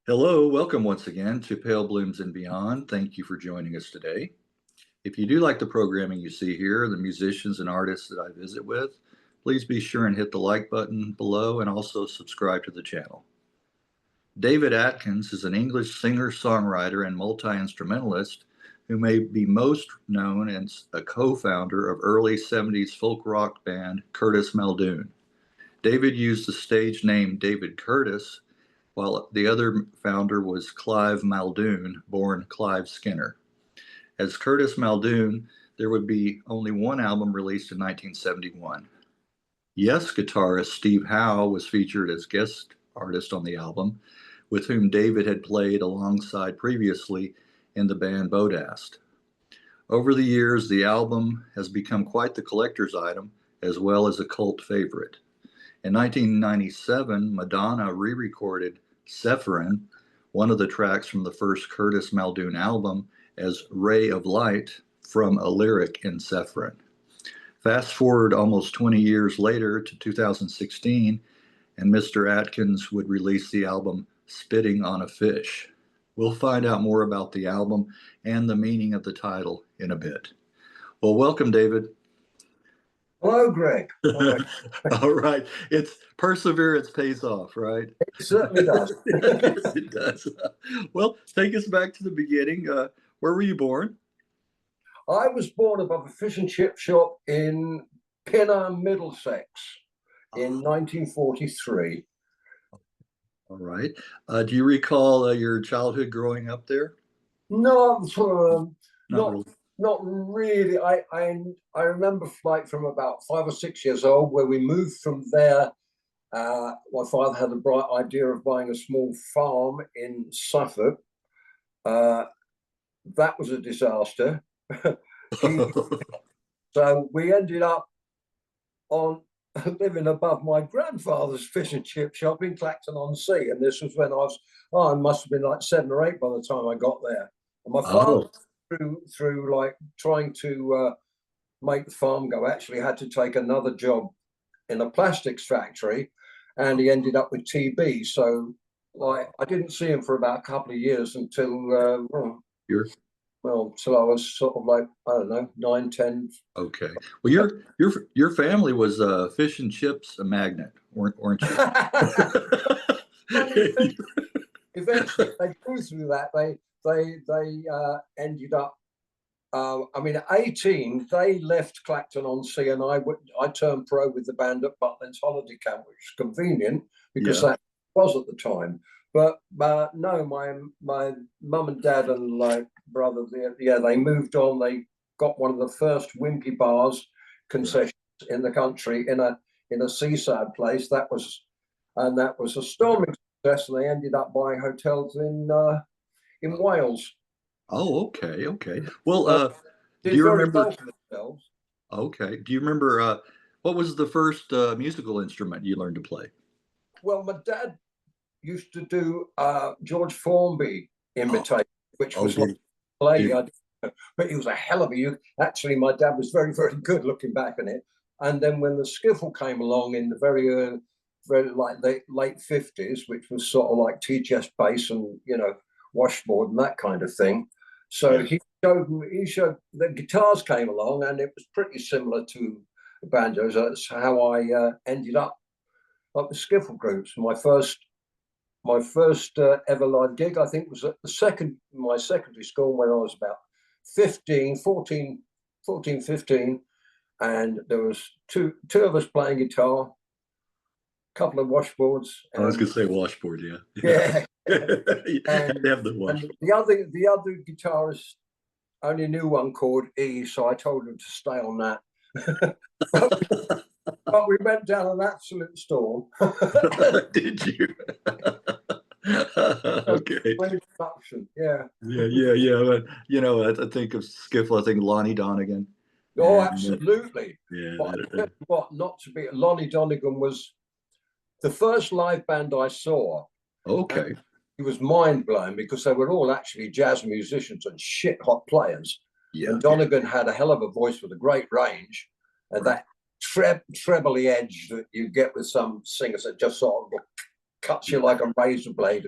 Hello, welcome once again to Pale Blooms and Beyond. Thank you for joining us today. If you do like the programming you see here, the musicians and artists that I visit with, please be sure and hit the like button below and also subscribe to the channel. David Atkins is an English singer, songwriter, and multi-instrumentalist who may be most known as a co-founder of early 70s folk rock band Curtiss-Maldoon. David used the stage name David Curtis, while the other founder was Clive Maldoon, born Clive Skinner. As Curtiss-Maldoon, there would be only one album released in 1971. Yes guitarist Steve Howe was featured as guest artist on the album, with whom David had played alongside previously in the band Bodast. Over the years, the album has become quite the collector's item, as well as a cult favorite. In 1997, Madonna re-recorded Sepheryn, one of the tracks from the first Curtiss-Maldoon album, as Ray of Light from a lyric in Sepheryn. Fast forward almost 20 years later to 2016, and Mr. Atkins would release the album Spitting on a Fish. We'll find out more about the album and the meaning of the title in a bit. Well, welcome, David. Hello, Greg. All right. It's perseverance pays off, right? It certainly does. Yes, it does. Well, take us back to the beginning. Where were you born? I was born above a fish and chip shop in Pinner, Middlesex in 1943. All right. Do you recall your childhood growing up there? No, Not not really. I remember like from about 5 or 6 years old where we moved from there. My father had a bright idea of buying a small farm in Suffolk. That was a disaster. So we ended up on living above my grandfather's fish and chip shop in Clacton-on-Sea, and this was when I must have been like 7 or 8 by the time I got there. And my father, through like trying to make the farm go, actually had to take another job in a plastics factory, and he ended up with TB. So like I didn't see him for about a couple of years until till I was sort of like, I don't know, 9, 10. Okay. Well, your family was a fish and chips magnet, weren't you? Eventually, they grew through that. They ended up. I mean, at 18, they left Clacton-on-Sea, and I turned pro with the band at Butlins Holiday Camp, which is convenient because that was at the time. But no, my mum and dad and like brother, they moved on. They got one of the first wimpy bars concessions in the country in a seaside place. That was a storming success, and they ended up buying hotels in Wales. Oh, okay. Well, do you remember? Okay. Do you remember what was the first musical instrument you learned to play? Well, my dad used to do George Formby imitation, which was like play. But he was a hell of a. Actually, my dad was very, very good looking back on it. And then when the skiffle came along in the very like the late 50s, which was sort of like tea-chest bass and washboard and that kind of thing. So he showed the guitars came along, and it was pretty similar to the banjos. That's how I ended up like the skiffle groups. My first ever live gig, I think, was at my secondary school when I was about 14, 15, and there was two of us playing guitar, a couple of washboards. I was going to say washboard, yeah. And have the washboard. And the other guitarist only knew one chord, E, so I told him to stay on that. But we went down an absolute storm. Did you? Okay. Yeah. But, I think of skiffle. I think Lonnie Donegan. Oh, absolutely. Yeah. But not to be. Lonnie Donegan was the first live band I saw. Okay. It was mind blowing because they were all actually jazz musicians and shit hot players. Yeah. And Donegan had a hell of a voice with a great range, and that trebly edge that you get with some singers that just sort of cuts you like a razor blade,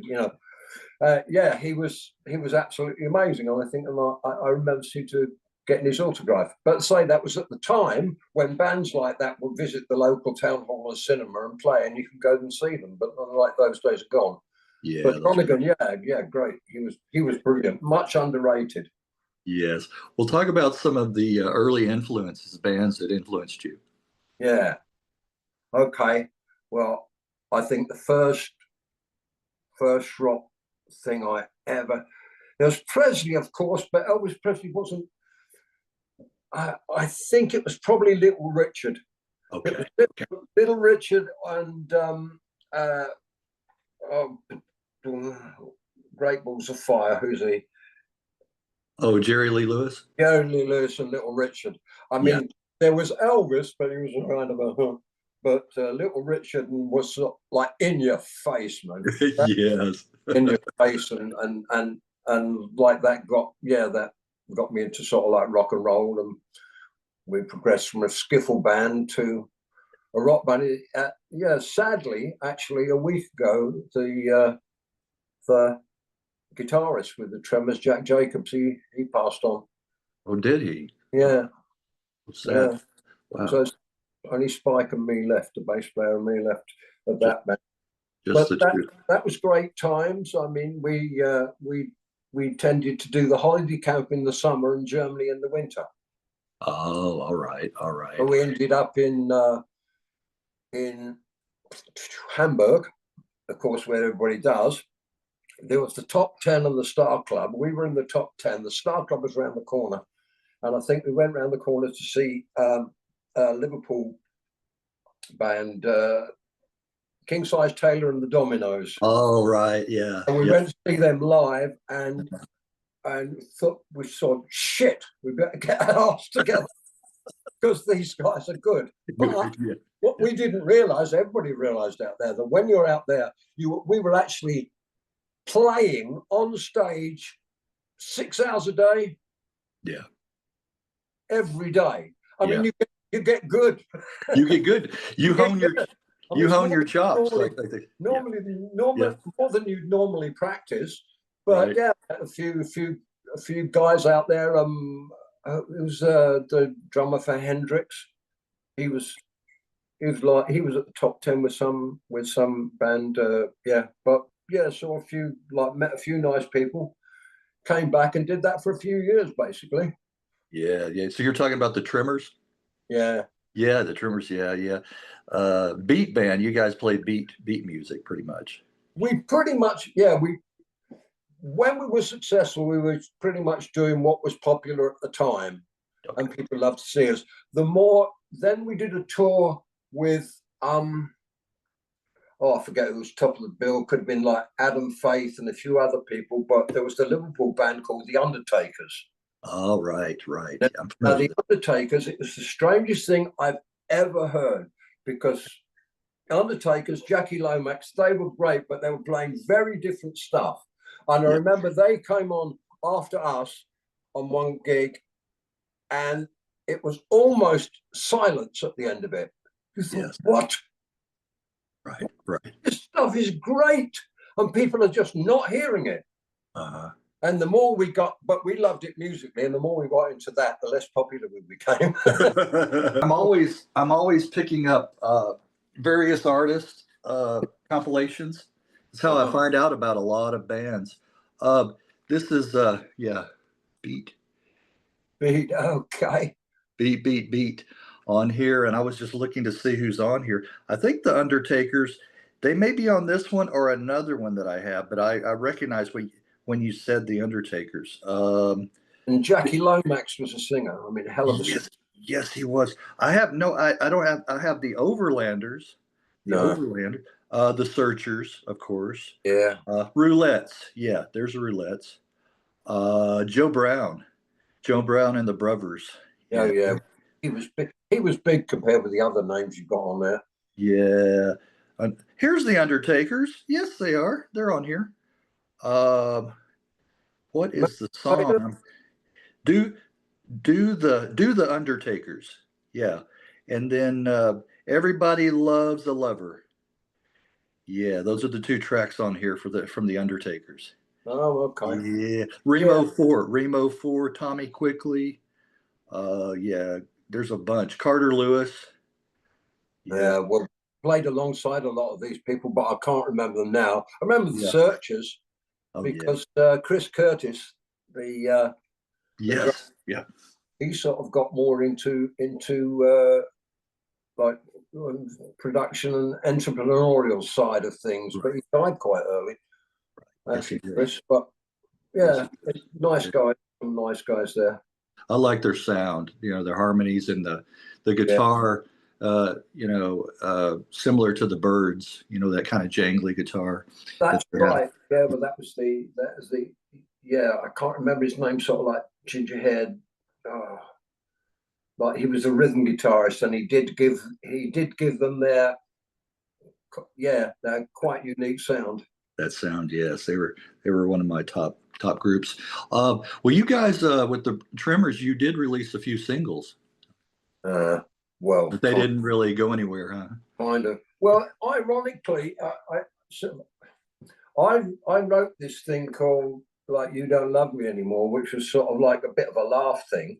Yeah, he was absolutely amazing, and I think I remember seeing to getting his autograph. But say that was at the time when bands like that would visit the local town hall or cinema and play, and you could go and see them. But not like those days are gone. Yeah, But Donegan, yeah, great. He was brilliant, much underrated. yes. We'll talk about some of the early influences, bands that influenced you. Yeah. Okay. Well, I think the first rock thing I ever. There was Presley, of course, but Elvis Presley wasn't. I think it was probably Little Richard. Okay. It was Little Richard and oh, Great Balls of Fire. Who's he? Oh, Jerry Lee Lewis? Jerry Lewis and Little Richard. I mean, Yeah. there was Elvis, but he was around about. But Little Richard was like in your face, man. Yes. In your face, and like that got me into sort of like rock and roll, and we progressed from a skiffle band to a rock band. Yeah, sadly, actually, a week ago, the guitarist with the Tremors, Jack Jacobs, he passed on. Oh, did he? Yeah, Sad. yeah. Wow. So only Spike and me left, the bass player and me left of that band. Just But that was great times. I mean, we tended to do the holiday camp in the summer and Germany in the winter. Oh, all right, all right. So we ended up in Hamburg, of course, where everybody does. There was the top 10 on the Star Club. We were in the top 10. The Star Club was around the corner. And I think we went around the corner to see Liverpool band, King Size Taylor and the Dominoes. Oh, right, yeah. And we went to see them live, and thought, we saw, shit, we better get our arse together because these guys are good. But what we didn't realize, everybody realized out there, that when you're out there, we were actually playing on stage 6 hours a day. Yeah. Every day. I mean, you get good. You get good. You hone your chops. Normally, more than you'd normally practice. But yeah, a few guys out there. It was the drummer for Hendrix. He was at the top 10 with some band. But yeah, saw met a few nice people. Came back and did that for a few years, basically. Yeah. So you're talking about the Tremors? Yeah. Yeah, the Tremors. Yeah. Beat band. You guys played beat music pretty much. We pretty much, when we were successful, we were pretty much doing what was popular at the time, and people loved to see us. Then we did a tour with I forget who was top of the bill. Could have been like Adam Faith and a few other people, but there was the Liverpool band called the Undertakers. Oh, right. Now, the Undertakers, it was the strangest thing I've ever heard, because Undertakers, Jackie Lomax, they were great, but they were playing very different stuff. And I remember they came on after us on one gig, and it was almost silence at the end of it. You thought, what? Right. This stuff is great, and people are just not hearing it. And the more we got, but we loved it musically, and the more we got into that, the less popular we became. I'm always picking up various artists compilations. That's how I find out about a lot of bands. This is beat. Okay. Beat on here, and I was just looking to see who's on here. I think the Undertakers, they may be on this one or another one that I have, but I recognize when you said the Undertakers. And Jackie Lomax was a singer. I mean, hell of a singer. Yes, he was. I have the Overlanders. The Searchers, of course. Yeah. Roulettes. Yeah, there's the Roulettes. Joe Brown and the Brothers. Yeah. He was big compared with the other names you got on there. Yeah. Here's the Undertakers. Yes, they are. They're on here. What is the song? Do the Undertakers. Yeah. And then Everybody Loves a Lover. Yeah, those are the two tracks on here from the Undertakers. Oh, okay. Yeah, Yeah, Remo 4, Tommy Quickly. Yeah, there's a bunch. Carter Lewis. Yeah, yeah. Well, played alongside a lot of these people, but I can't remember them now. I remember the yeah. Searchers Oh yeah. because Chris Curtis, the drum, Yes. Yeah. he sort of got more into like production and entrepreneurial side of things, Right. but he died quite early, Yes, he actually, did. Chris. But Yes, yeah, he did. nice Yeah. guys, some nice guys there. I like their sound. You know, their harmonies and the Yeah, guitar. Similar to the Birds. You know, that kind of jangly guitar that that's they have. right. Yeah, but that was the yeah. I can't remember his name. Sort of like ginger haired. Oh, like he was a rhythm guitarist, and he did give them their quite unique sound. That sound, yes, they were one of my top groups. Well, you guys with the Tremors, you did release a few singles, Uh, well, but they didn't really go anywhere, huh? kind of. Well, ironically, I wrote this thing called like "You Don't Love Me Anymore," which was sort of like a bit of a laugh thing,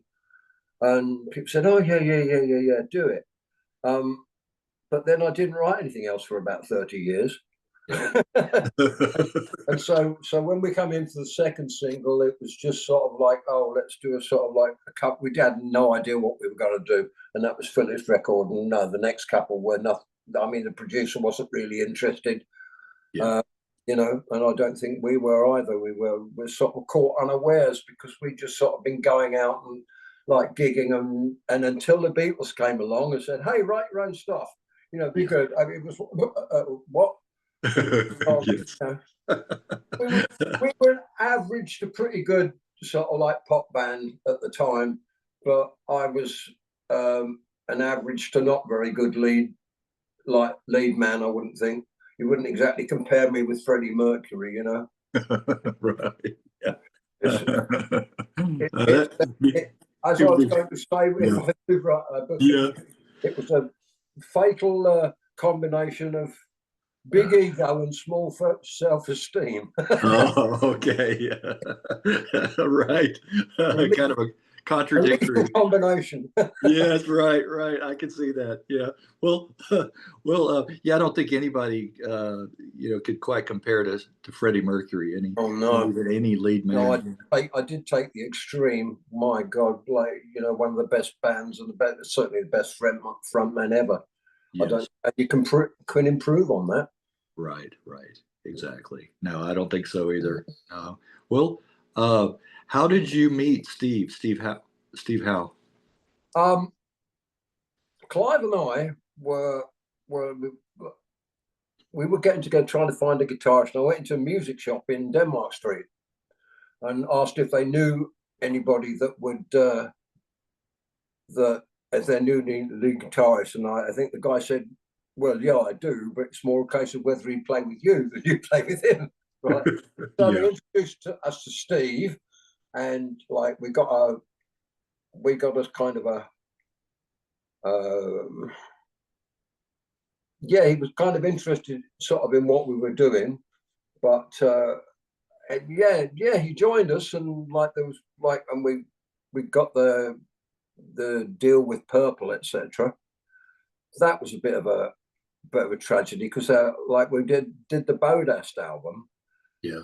and people said, "Oh yeah, do it." But then I didn't write anything else for about 30 years. Yeah. And so when we come in for the second single, it was just sort of like, oh, let's do a sort of like a couple. We had no idea what we were going to do, and that was Philip's record. And no, the next couple were nothing. I mean, the producer wasn't really interested, Yeah. uh, and I don't think we were either. We're sort of caught unawares because we just sort of been going out and like gigging, and until the Beatles came along and said, hey, write your own stuff, be Yeah. good. I mean, it was what. Um, Yes. you know, we were average to pretty good sort of like pop band at the time, but I was an average to not very good lead man. I wouldn't think you wouldn't exactly compare me with Freddie Mercury. Right. Yeah. It's, it, it, That- it, as I was going to say, if yeah. I do right, but Yeah. it was a fatal combination of big ego and small self-esteem. Oh, okay. Yeah. Right. Kind of a A lethal contradictory. combination. Yes, right, right. I can see that. Yeah. Well, yeah. I don't think anybody, could quite compare to Freddie Mercury. Oh no, Even any lead no, man. I did take the extreme. My God, like one of the best bands and the best, certainly the best front man ever. I don't. Yes. You can improve on that. Right. Right. Exactly. No, I don't think so either. Well, uh, how did you meet Steve? Steve Howe. Um, Clive and I were we were getting together trying to find a guitarist. And I went into a music shop in Denmark Street and asked if they knew anybody that would that as their new lead guitarist. And I think the guy said, "Well, yeah, I do, but it's more a case of whether he play with you than you play with him." Right. So they Yeah. introduced us to Steve, and like we got us kind of a um, yeah, he was kind of interested sort of in what we were doing, but yeah, he joined us, and like there was like, and we got the deal with Purple, etc. That was a bit of a tragedy because like we did the Bodast album Yeah.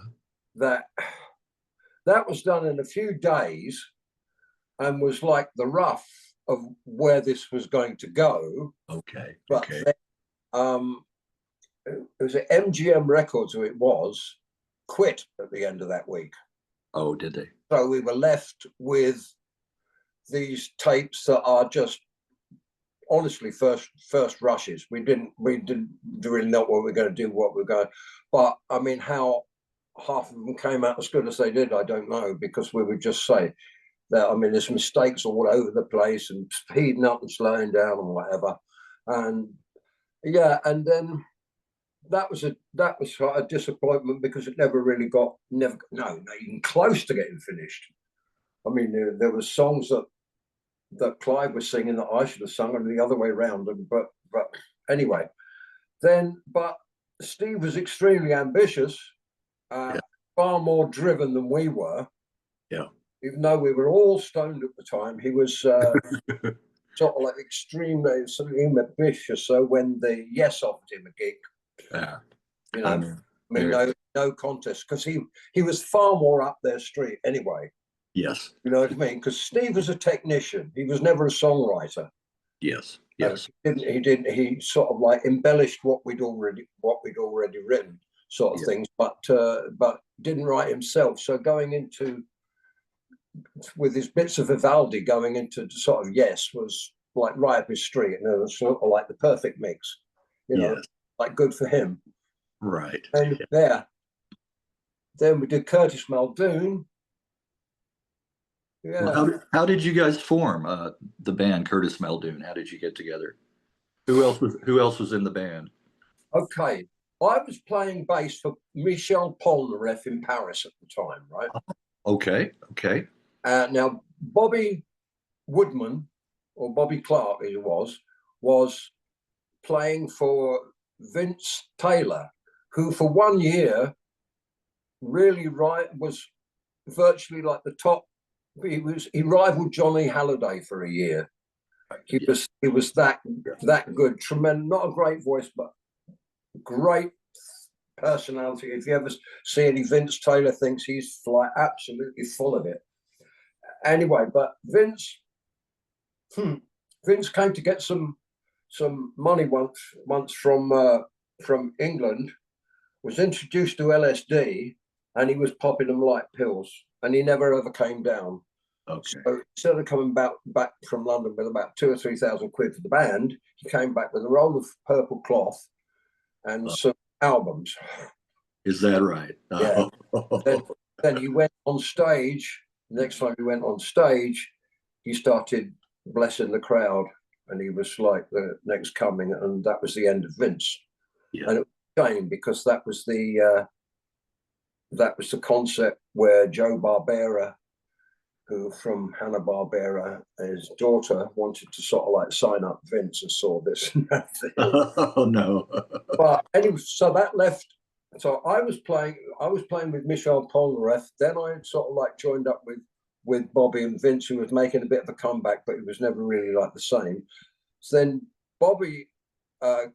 that was done in a few days and was like the rough of where this was going to go, Okay. but Okay. then, it was at MGM Records, who it was, quit at the end of that week. Oh, did they? So we were left with these tapes that are just honestly first rushes. We didn't really know what we were going to do, what we were going. But I mean, how half of them came out as good as they did, I don't know, because we would just say that. I mean, there's mistakes all over the place and speeding up and slowing down and whatever. And yeah, and then that was a disappointment because it never really not even close to getting finished. I mean, there were songs that Clive was singing that I should have sung, and the other way around. But anyway, but Steve was extremely ambitious, Yeah. far more driven than we were. Yeah. Even though we were all stoned at the time, he was sort of like extremely ambitious. So when the Yes offered him a gig, Yeah. you know, I mean, no contest, because he was far more up their street anyway. Yes. You know what I mean? Because Steve was a technician. He was never a songwriter. Yes. Yes. He sort of like embellished what we'd already written, sort of things, but didn't write himself. So going into with his bits of Vivaldi going into sort of Yes was like right up his street, and it was sort of like the perfect mix, you know, like good for him. Right. And then we did Curtiss-Maldoon. Yeah. Well, how did you guys form the band Curtiss-Maldoon? How did you get together? Who else was in the band? Okay, I was playing bass for Michel Polnareff in Paris at the time, right? Okay. Now Bobby Woodman, or Bobby Clark as it was playing for Vince Taylor, who for 1 year really was virtually like the top. He rivaled Johnny Halliday for a year. He was that good, tremendous, not a great voice, but great personality. If you ever see any Vince Taylor things, he's like absolutely full of it. Anyway, but Vince came to get some money once from England, was introduced to LSD, and he was popping them like pills, and he never ever came down. Okay. So instead of coming back from London with about 2,000 or 3,000 quid for the band, he came back with a roll of purple cloth and some albums. Is that right? Yeah. Then he went on stage. The next time he went on stage, he started blessing the crowd, and he was like the next coming, and that was the end of Vince. Yeah. And it was a shame, because that was the concept where Joe Barbera, who from Hanna-Barbera, his daughter, wanted to sort of like sign up Vince, and saw this and that thing. Oh no. But anyway, so that left. So I was playing with Michel Polnareff. Then I sort of like joined up with Bobby and Vince, who was making a bit of a comeback, but it was never really like the same. So then Bobby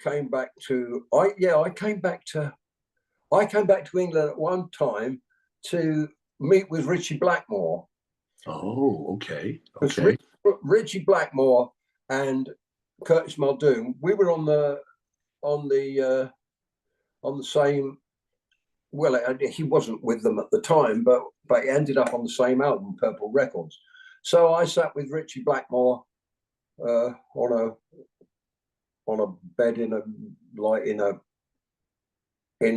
came back to I came back to England at one time to meet with Richie Blackmore. Oh, okay. Richie Blackmore and Curtiss-Muldoon, we were on the same. Well, he wasn't with them at the time, but he ended up on the same album, Purple Records. So I sat with Richie Blackmore on a bed in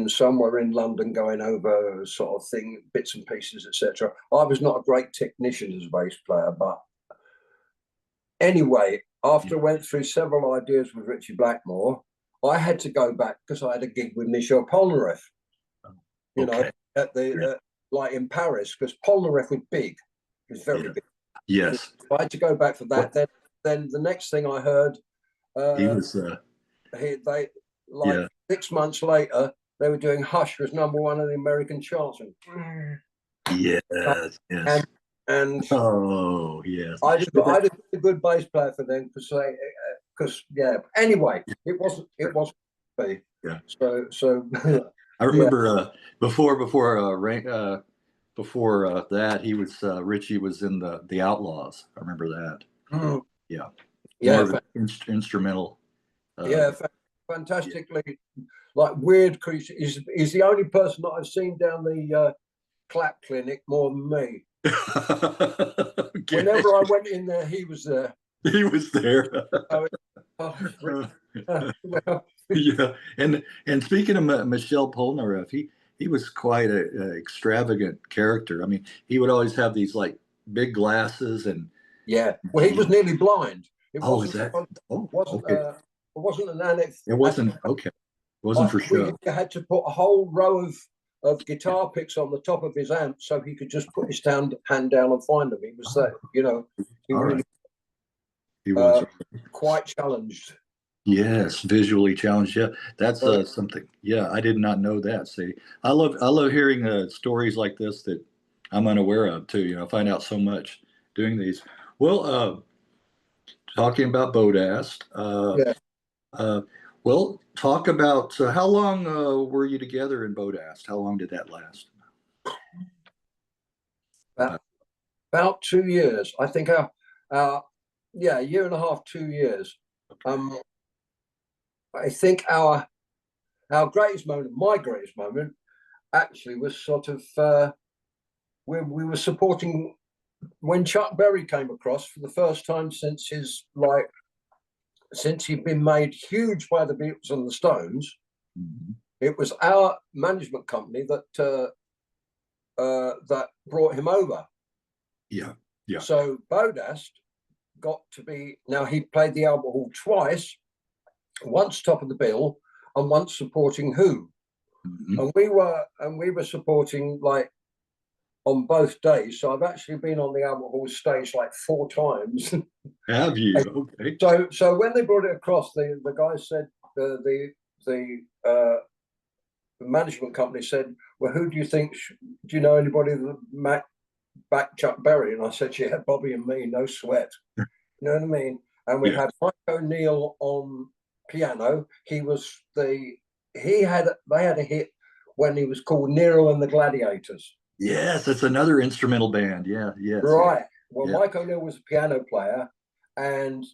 somewhere in London, going over sort of thing, bits and pieces, etc. I was not a great technician as a bass player, but anyway, after I went through several ideas with Richie Blackmore, I had to go back because I had a gig with Michel Polnareff, you know, at the like in Paris, because Polnareff was big. He was very big. Yes. I had to go back for that. Then the next thing I heard, he was. 6 months later, they were doing Hush was '1 in the American charts. Yes. And oh yes, I just a good bass player for them because Anyway, it wasn't me. Yeah. So I remember before that he was Richie was in the Outlaws. I remember that. Yeah. More of an instrumental. Fantastically like weird creature. He's the only person that I've seen down the clap clinic more than me. Okay. Whenever I went in there, he was there. He was there. Yeah, and speaking of Michel Polnareff, he was quite an extravagant character. I mean, he would always have these like big glasses and. Yeah, well, he was nearly blind. It wasn't an annex. It wasn't okay. It wasn't for sure. We had to put a whole row of guitar picks on the top of his amp so he could just put his hand down and find them. He was that, he really he was quite challenged. Yes, visually challenged. Yeah, that's Uh, something. Yeah, I did not know that. See, I love hearing stories like this that I'm unaware of too. I find out so much doing these. Well, talking about Bodast. yeah, Uh, well, talk about how long were you together in Bodast? How long did that last? about, about 2 years. I think our yeah, a year and a half, 2 years. Um, I think our greatest moment, my greatest moment, actually was sort of we were supporting when Chuck Berry came across for the first time since since he'd been made huge by the Beatles and the Stones. Mhm. It was our management company that brought him over. Yeah, yeah. So Bodast got to be, now he played the Albert Hall twice, once top of the bill and once supporting Who. Mhm. And we were supporting like on both days. So I've actually been on the Albert Hall stage like 4 times. Have you? Okay. So when they brought it across, the guy said the management company said, "Well, who do you think? Do you know anybody that back Chuck Berry?" And I said, "Yeah, Bobby and me, no sweat." You know what I mean? And we Yeah. had Mike O'Neill on piano. They had a hit when he was called Nero and the Gladiators. Yes, it's another instrumental band. Yeah, yes, yeah, Right. Well, yeah. Mike O'Neill was a piano player, and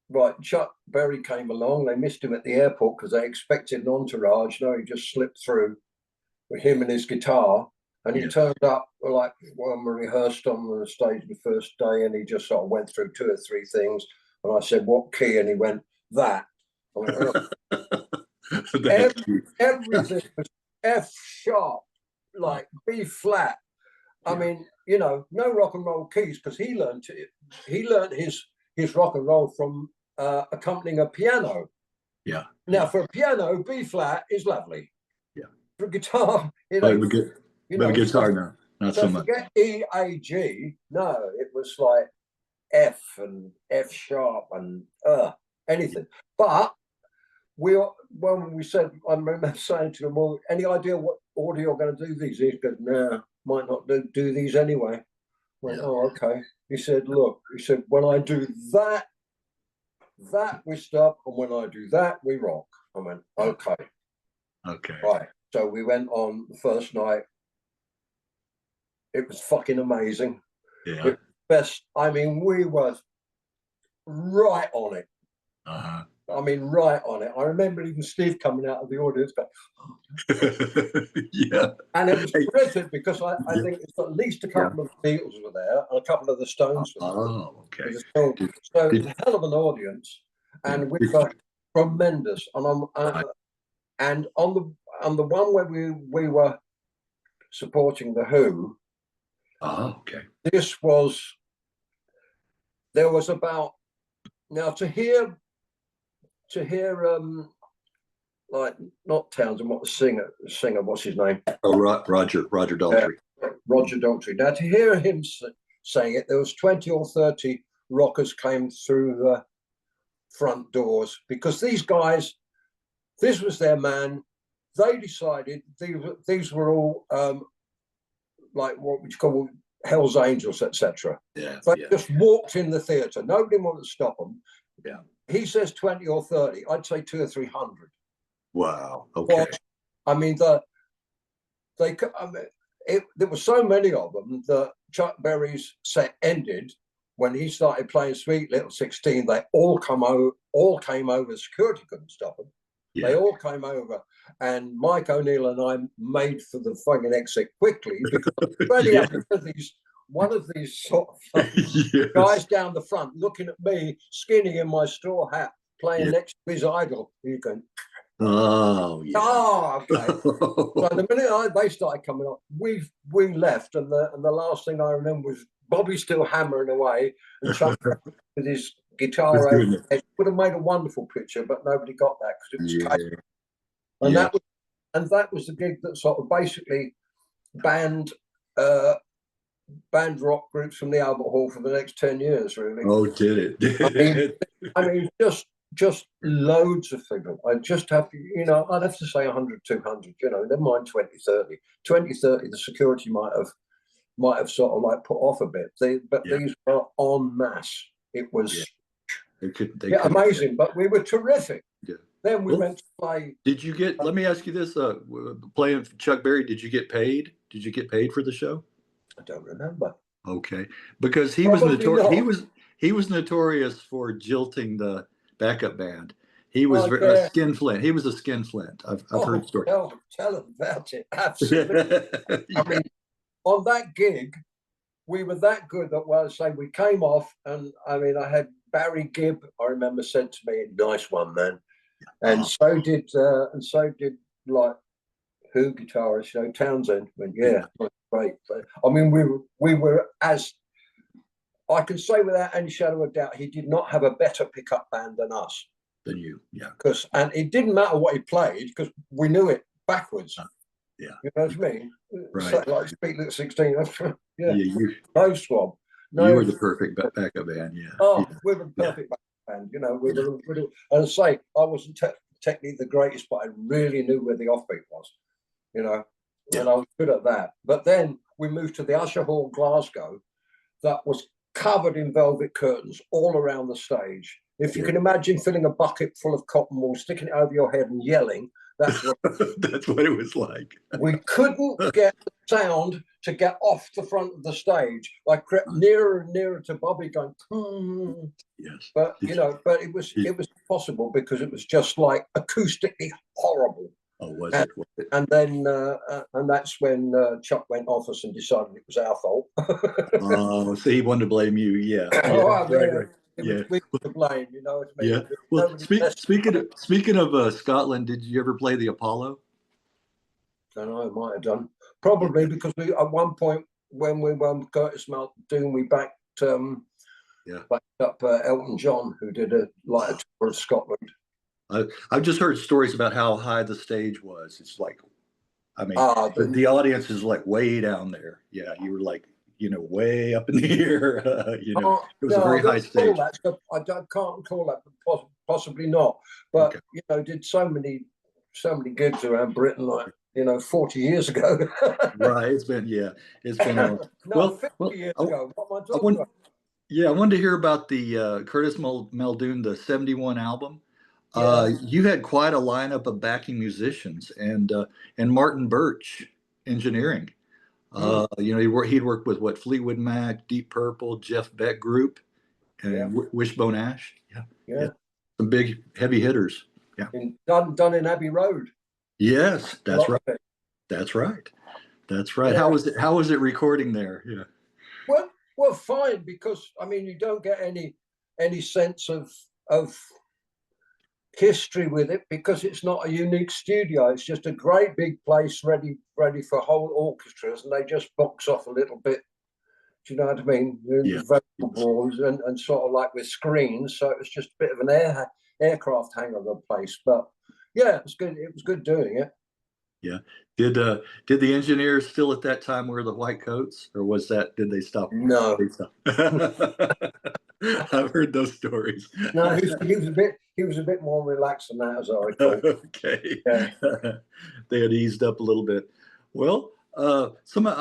right, Chuck Berry came along. They missed him at the airport because they expected an entourage. No, he just slipped through with him and his guitar. And he Yeah. turned up like when we rehearsed on the stage the first day, and he just sort of went through 2 or 3 things. And I said, "What key?" And he went, "That." I went, That's cute. Everything was F sharp, Uh, like B flat. I yeah, mean, no rock and roll keys because he learned his rock and roll from accompanying a piano. yeah, Now, yeah, for a piano, B flat is lovely. yeah. For a guitar, it But ain't. we get, You but know, guitar, no, not so so much. forget E A G. No, it was like F and F sharp and anything. But when we said, I remember saying to him, "Well, any idea what order you're going to do these?" He goes, "Nah, might not do these anyway." I went, Yeah. "Oh, okay." He said, "Look," he said, "when I do that we stop, and when I do that we rock." I went, "Okay, Okay. right." So we went on the first night. It was fucking amazing. Yeah. It best. I mean, we were right on it. Uh-huh. I mean, right on it. I remember even Steve coming out of the audience going, Yeah. and it was Hey, terrific because I yeah. think it's at least a Yeah. couple of the Beatles were there and a couple of the Stones were there. Oh, okay. It was so, Did, so it was did, a hell of an audience, yeah. and we were tremendous. I, And on the one where we were supporting the Who, oh, okay. this was there was about now to hear like not Townsend, what the singer, what's his name? Oh, Roger Daltrey. Roger Daltrey. Now to hear him saying it, there was 20 or 30 rockers came through the front doors because these guys, this was their man. They decided these were all like what would you call Hell's Angels, etc. Yeah, They yeah, just walked in the theatre. Nobody wanted to stop them. yeah. He says 20 or 30. I'd say 200 or 300. Wow. Okay. Well, I mean, I mean, there were so many of them that Chuck Berry's set ended when he started playing Sweet Little 16. They all came over. Security couldn't stop them. They Yeah. all came over, and Mike O'Neill and I made for the fucking exit quickly because already Yeah. had one of these sort of Yes. guys down the front looking at me, skinny in my straw hat, playing Yeah. next to his idol. He's going, Oh, yeah. "Oh, okay." So the minute they started coming up, we left, and the last thing I remember was Bobby still hammering away and Chuck with his It's guitar over. doing it. It would have made a wonderful picture, but nobody got that because it was chaos. Yeah. And Yeah. that was the gig that sort of basically banned uh, banned rock groups from the Albert Hall for the next 10 years. Really, Oh, did it? I mean, Did it? I mean, just loads of figures. I just have, you know, I'd have to say 100, 200, you know, never mind 20, 30. 20, 30, the security might have sort of like put off a bit. But these were en masse. It was amazing, but we were terrific. Yeah. Then we went to play. Did you get, let me ask you this, playing Chuck Berry, did you get paid? Did you get paid for the show? I don't remember. Okay. Because he was notorious for jilting the backup band. He was a skinflint. He was a skinflint. I've heard stories. Tell them about it. Absolutely. I mean, on that gig, we were that good that, well, say we came off, and I mean, I had Barry Gibb, I remember, said to me, "Nice one, man." And so did like Who guitarist, you know, Townsend. Went, yeah, great. I mean, we were, as I can say without any shadow of doubt, he did not have a better pickup band than us. Than you, yeah. And it didn't matter what he played because we knew it backwards. Yeah, you know what I mean. Right. So, like Speak at 16. Yeah, you, no swab. No, you were the perfect backup band. Yeah. Oh, we were the perfect backup band. You know, we were. And I say, I wasn't technically the greatest, but I really knew where the offbeat was. You know, and I was good at that. But then we moved to the Usher Hall, Glasgow, that was covered in velvet curtains all around the stage. If you can imagine filling a bucket full of cotton wool, sticking it over your head and yelling, that's what that's what it was like. We couldn't get the sound to get off the front of the stage. I crept nearer and nearer to Bobby, going, Yes. But you know, but it was possible because it was just like acoustically horrible. Oh, was it? And then, and that's when Chuck went off us and decided it was our fault. Oh, so he wanted to blame you, yeah. Yeah. We were to blame, you know what I mean? Yeah. Well, speaking of Scotland, did you ever play the Apollo? I don't know, I might have done. Probably because we, at one point when we won Curtiss-Maldoon, we backed up Elton John, who did a tour of Scotland. I've just heard stories about how high the stage was. It's like, I mean, the audience is like way down there. Yeah, you were like, you know, way up in the air. You know, it was a very high stage. I can't call that, but possibly not. But you know, did so many gigs around Britain, like, you know, 40 years ago. Right. It's been no, 50 years ago. What am I talking about? Yeah, I wanted to hear about the Curtiss-Muldoon, the 71 album. Yeah. You had quite a lineup of backing musicians, and Martin Birch engineering. You know, he'd worked with Fleetwood Mac, Deep Purple, Jeff Beck Group, and Wishbone Ash. Yeah, some big heavy hitters. Yeah, done in Abbey Road. Yes, that's right. That's right. That's right. Yeah. How was it recording there? Yeah. Well, fine, because I mean, you don't get any sense of history with it because it's not a unique studio. It's just a great big place ready for whole orchestras, and they just box off a little bit. Do you know what I mean? Vocal boards and sort of like with screens, so it was just a bit of an aircraft hangar place. But yeah, it was good. It was good doing it. Yeah. Did the engineers still at that time wear the white coats, or did they stop? No. I've heard those stories. No, he was a bit more relaxed than that, as I recall. Okay. Yeah. They had eased up a little bit. Well, I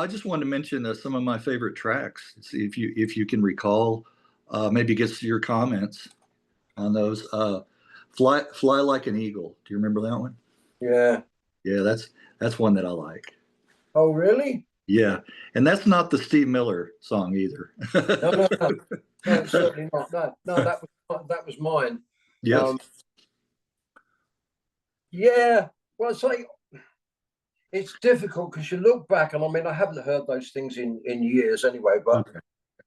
just wanted to mention some of my favorite tracks. See if you can recall, maybe get your comments on those. Fly Like an Eagle. Do you remember that one? Yeah. Yeah, that's one that I like. Oh, really? Yeah, and that's not the Steve Miller song either. No, certainly not. No, that was mine. Yes. Yeah. Well, it's difficult because you look back, and I mean, I haven't heard those things in years anyway.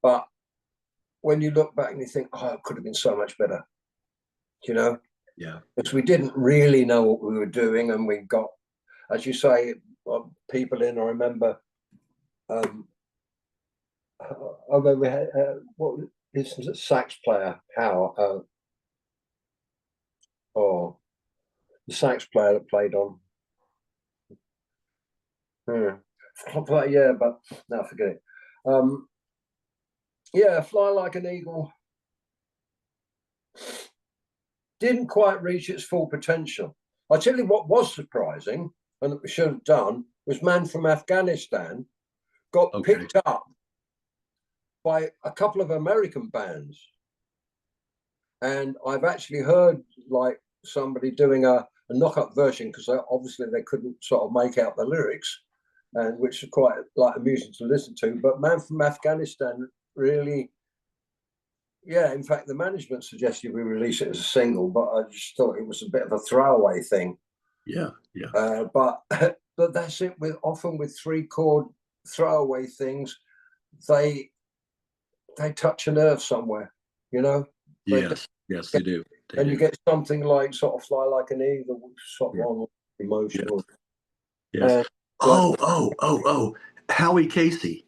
But when you look back and you think, oh, it could have been so much better, you know? Yeah. Because we didn't really know what we were doing, and we got, as you say, people in. I remember. Although we had what is the sax player Howe? The sax player that played on. Yeah, but no, forget it. Yeah, Fly Like an Eagle. didn't quite reach its full potential. I tell you what was surprising, and that we should have done, was Man from Afghanistan got picked up by a couple of American bands. And I've actually heard like somebody doing a knock-up version, because obviously they couldn't sort of make out the lyrics, and which is quite like amusing to listen to. But Man from Afghanistan really, yeah, in fact, the management suggested we release it as a single, but I just thought it was a bit of a throwaway thing. Yeah, yeah. But that's it. Often with 3-chord throwaway things, they touch a nerve somewhere, you know. Yes, they do. And you get something like sort of Fly Like an Eagle, which is sort of on emotional. Yes. Howie Casey.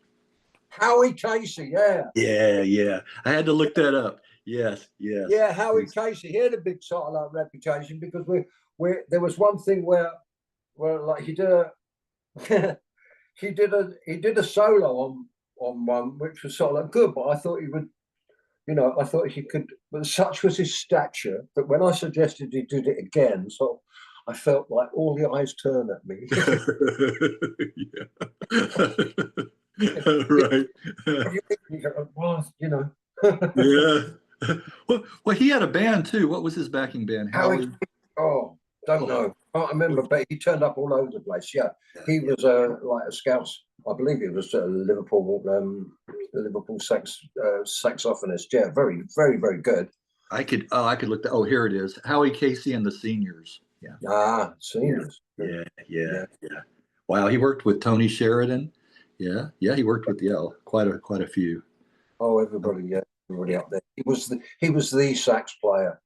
Howie Casey, yeah. Yeah. I had to look that up. Yes. Yeah, Howie Casey. He had a big sort of like reputation, because there was one thing where like he did a solo on one, which was sort of like good, but I thought he would, you know, I thought he could, but such was his stature that when I suggested he did it again, so I felt like all the eyes turned at me. Right. Well, you know. Yeah. Well, he had a band too. What was his backing band? Howie. Oh, don't know. Can't remember, but he turned up all over the place. Yeah, he was like a Scouse. I believe he was a Liverpool saxophonist. Yeah, very, very, very good. I could look that. Oh, here it is. Howie Casey and the Seniors. Yeah. Ah, Seniors. Yeah. Wow, he worked with Tony Sheridan. Yeah. He worked with quite a few. Oh, everybody up there. He was the sax player.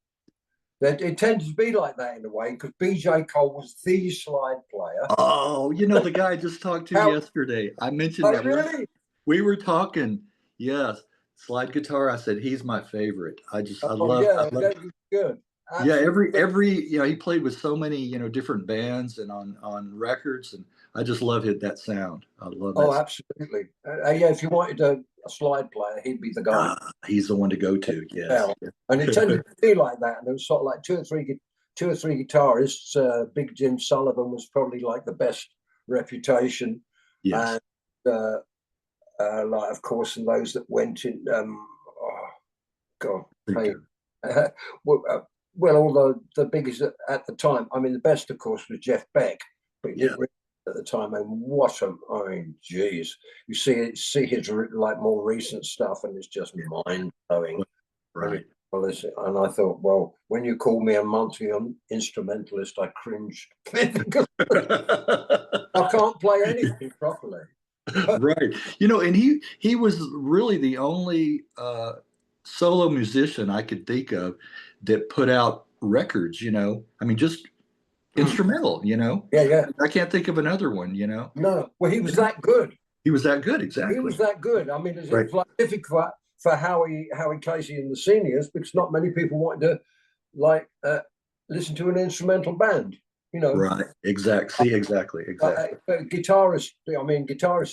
It tended to be like that in a way, because BJ Cole was the slide player. Oh, you know, the guy I just talked to yesterday. I mentioned that. Really? We were talking. Yes, slide guitar. I said he's my favorite. I love. Yeah, that was good. Absolutely. Yeah, every he played with so many different bands and on records, and I just love that sound. I love that. Oh, absolutely. Yeah, if you wanted a slide player, he'd be the guy. He's the one to go to. Yes. And it tended to be like that. And it was sort of like two or three guitarists. Big Jim Sullivan was probably like the best reputation. Yes. And like, of course, and those that went in. Well, all the biggest at the time. I mean, the best, of course, was Jeff Beck, but he didn't really at the time. And geez, you see his like more recent stuff, and it's just mind blowing. Right. And I thought, well, when you call me a multi-instrumentalist, I cringed because I can't play anything properly. Right. And he was really the only solo musician I could think of that put out records, I mean, just instrumental, Yeah. I can't think of another one, No, well, he was that good. He was that good, exactly. He was that good. I mean, it was like difficult for Howie Casey and the Seniors, because not many people wanted to listen to an instrumental band, Right. Exactly. Guitarists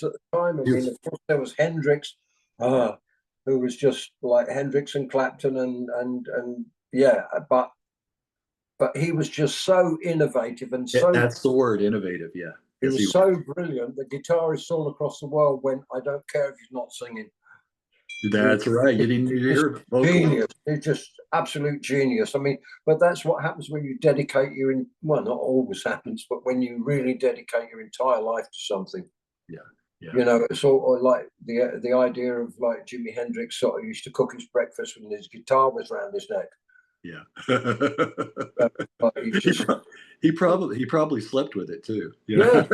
at the time. I mean, of course, there was Hendrix, who was just like Hendrix and Clapton and but he was just so innovative and so. That's the word, innovative. Yeah. He was so brilliant that guitarists all across the world went, I don't care if he's not singing. That's right. You didn't hear genius. It's just absolute genius. I mean, but that's what happens when you dedicate not always happens, but when you really dedicate your entire life to something. Yeah. It's all like the idea of like Jimi Hendrix sort of used to cook his breakfast when his guitar was around his neck. Yeah. He probably slept with it too. Yeah.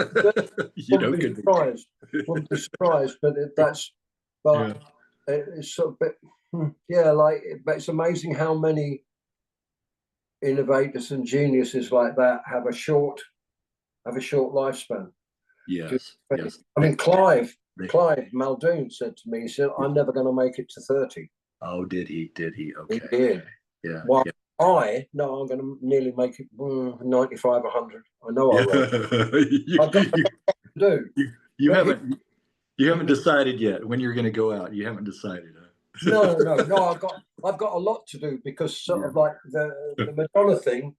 Wouldn't be surprised, but it's sort of but it's amazing how many innovators and geniuses like that have a short lifespan. Yes. I mean, Clive Maldoon said to me, he said, I'm never going to make it to 30. Oh, did he? Okay. He did. Yeah. Well, I'm going to nearly make it 95, 100. I know I will. I've got to do. You haven't decided yet when you're going to go out. You haven't decided, huh? No. I've got a lot to do because sort of like the Madonna thing.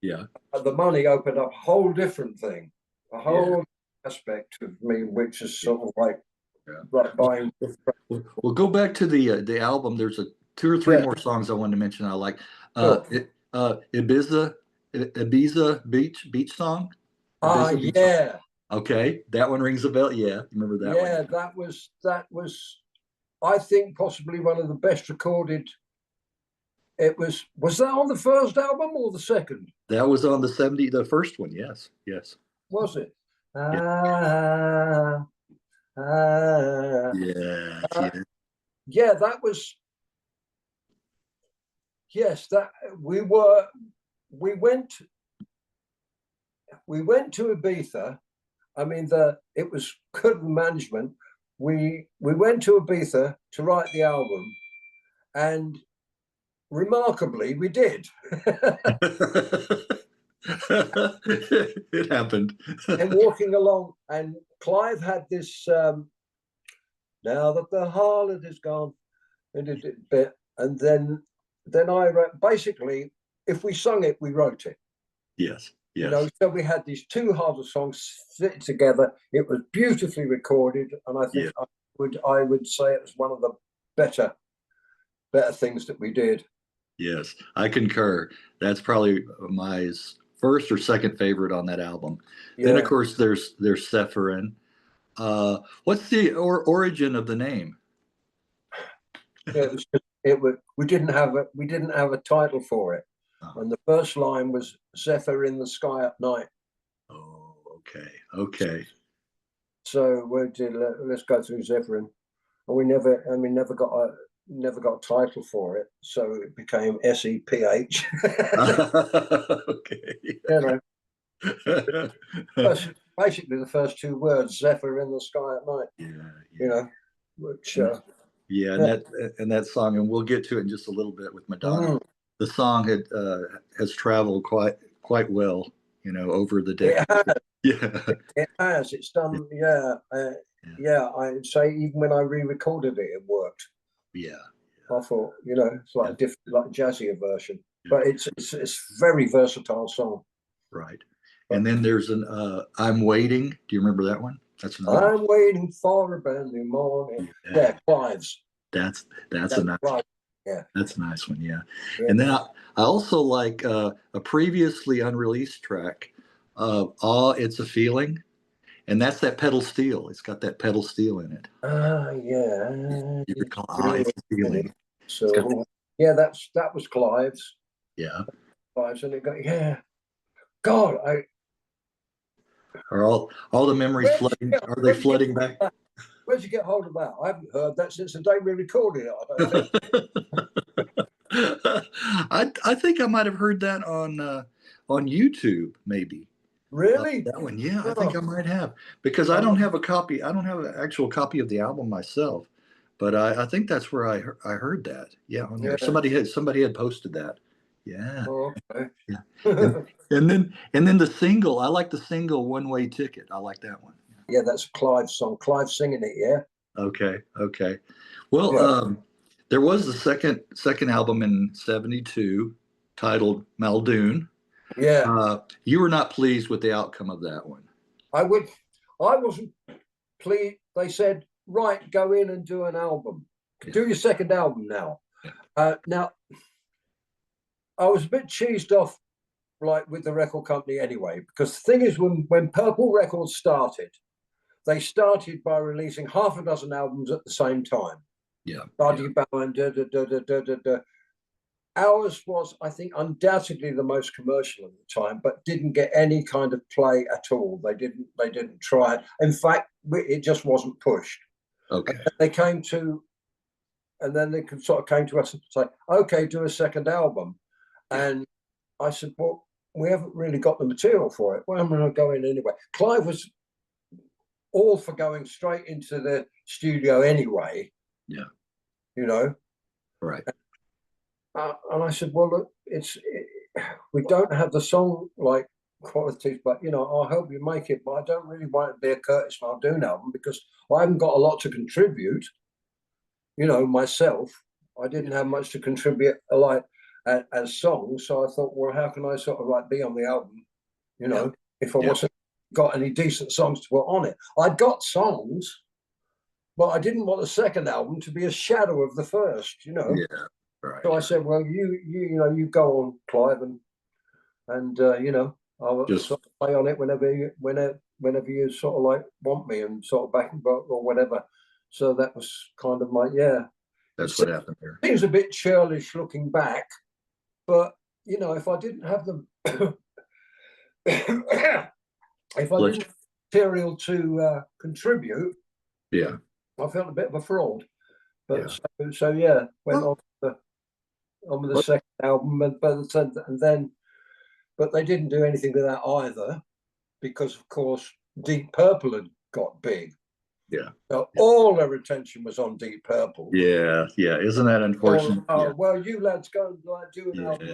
Yeah. The money opened up a whole different thing, a whole aspect of me, which is sort of like buying. We'll go back to the album. There's two or three more songs I wanted to mention. I like Ibiza beach song. Ibiza beach song. Okay, that one rings a bell. Yeah, remember that one? Yeah, that was I think possibly one of the best recorded. It was that on the first album or the second? That was on the first one. Yes. Was it? Yeah. Yeah, that was. Yes, that we went to Ibiza. I mean, it was good management. We went to Ibiza to write the album, and remarkably, we did. It happened. And walking along, and Clive had this. Now that the harlot is gone, and then I wrote. Basically, if we sung it, we wrote it. Yes. You know, so we had these two harder songs fit together. It was beautifully recorded, and I think I would say it was one of the better things that we did. Yes, I concur. That's probably my first or second favorite on that album. Yeah. Then of course there's Sepheryn. What's the origin of the name? We didn't have a title for it. And the first line was Zephyr in the sky at night. Oh, okay. So let's go through Sepheryn. And we never got a title for it, so it became SEPH. Okay. You know, basically the first two words, Zephyr in the sky at night. Yeah. You know, which and that song, and we'll get to it in just a little bit with Madonna. The song has traveled quite well, you know, over the decades. It has. It's done. Yeah. I'd say even when I re-recorded it, it worked. Yeah. I thought, you know, it's like a different, like a jazzier version, but it's very versatile song. Right. And then there's an I'm Waiting. Do you remember that one? That's another I'm waiting for a brand new morning. Yeah, Clive's. That's a nice. Clive. Yeah, that's a nice one. Yeah. And then I also like a previously unreleased track, It's a Feeling, and that's that pedal steel. It's got that pedal steel in it. Yeah. You recall It's a Feeling. So that was Clive's. Yeah. Clive's, and it got God, are all the memories flooding? Are they flooding back? Where'd you get hold of that? I haven't heard that since the day we recorded it. I don't think. I think I might have heard that on YouTube, maybe. Really? That one, yeah. I think I might have, because I don't have a copy. I don't have an actual copy of the album myself, but I think that's where I heard that. Yeah, on there. Somebody had posted that. Yeah. Oh, okay. Yeah. And then the single. I like the single "One Way Ticket." I like that one. Yeah, that's Clive's song. Clive singing it. Yeah. Okay. Well, there was the second album in '72 titled Maldoon. Yeah. You were not pleased with the outcome of that one. I wasn't pleased. They said, right, go in and do an album. Do your second album now. Now, I was a bit cheesed off, like, with the record company anyway, because the thing is, when Purple Records started, they started by releasing half a dozen albums at the same time. Yeah. Buddy Bowen, Ours was, I think, undoubtedly the most commercial at the time, but didn't get any kind of play at all. They didn't try it. In fact, it just wasn't pushed. Okay. And then they sort of came to us and say, okay, do a second album. And I said, well, we haven't really got the material for it. Well, I'm going to go in anyway. Clive was all for going straight into the studio anyway. Yeah. You know? Right. And I said, well, look, we don't have the song like qualities, but I'll help you make it. But I don't really want it to be a Curtiss-Muldoon album because I haven't got a lot to contribute, myself. I didn't have much to contribute like as songs. So I thought, well, how can I sort of like be on the album? You know, if I wasn't got any decent songs to put on it. I'd got songs, but I didn't want the second album to be a shadow of the first, you know. Yeah, right. So I said, well, you go on, Clive, and you know, I'll Just sort of play on it whenever you sort of like want me and sort of back or whatever. So that was kind of my that's what happened there. Seems a bit churlish looking back, but you know, if I didn't have them, if I didn't have material to contribute, yeah, I felt a bit of a fraud. But so yeah, went on with the second album, and then, but they didn't do anything with that either, because of course Deep Purple had got big. Yeah. So all their attention was on Deep Purple. Yeah, yeah. Isn't that unfortunate? Well, you lads go and like do an album.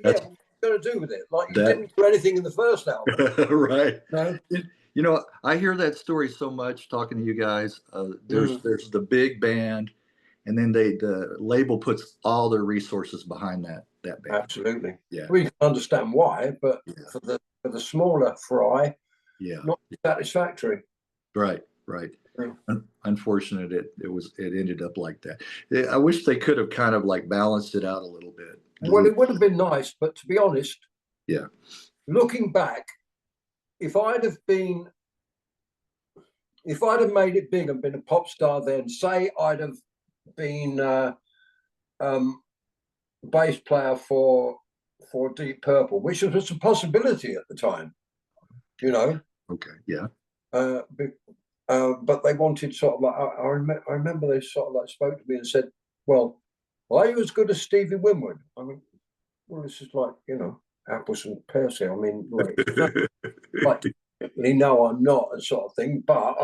That's what you going to do with it? Like you didn't do anything in the first album, right? No. You know, I hear that story so much talking to you guys. There's the big band, and then the label puts all their resources behind that band. Absolutely. Yeah. We can understand why, but for the smaller fry, not satisfactory. Right. Unfortunate it ended up like that. I wish they could have kind of like balanced it out a little bit. Well, it would have been nice, but to be honest, looking back, if I'd have made it big and been a pop star, then say I'd have been bass player for Deep Purple, which was a possibility at the time, you know. Okay. Yeah. But they wanted sort of like I remember they sort of like spoke to me and said, "Well, are you as good as Stevie Winwood?" I mean, well, this is like, you know, apples and pears here. I mean, like no, I'm not, and sort of thing. But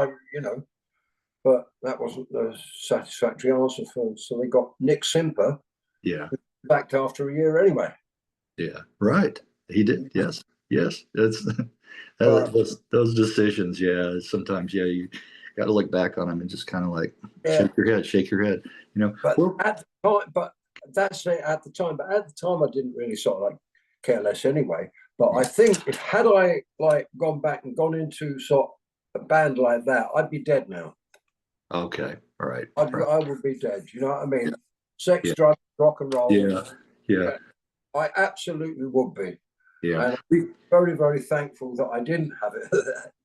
but that wasn't the satisfactory answer for them. So they got Nick Simper. Yeah. Backed after a year anyway. Yeah. Right. He did. Yes. It's those decisions. Yeah. Sometimes, you got to look back on them and just kind of like shake your head. You know. But at the time, that's it at the time. But at the time, I didn't really sort of like care less anyway. But I think had I like gone back and gone into sort of a band like that, I'd be dead now. Okay. All right. I would be dead. You know what I mean? Sex, drugs, rock and roll. Yeah. I absolutely would be. Yeah. And I'm very, very thankful that I didn't have it at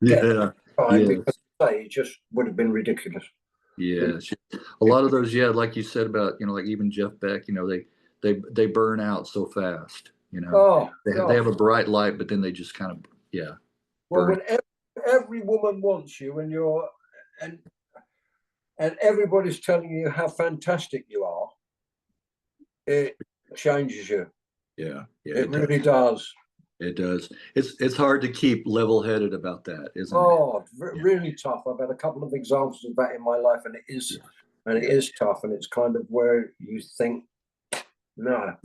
that time, because it just would have been ridiculous. Yeah. A lot of those, like you said about, like even Jeff Beck, they burn out so fast, they have a bright light, but then they just kind of, Well, when every woman wants you and you're, and everybody's telling you how fantastic you are, it changes you. Yeah. It really does. It does. It's hard to keep level-headed about that, isn't it? Really tough. I've had a couple of examples of that in my life, and it is tough, and it's kind of where you think, no,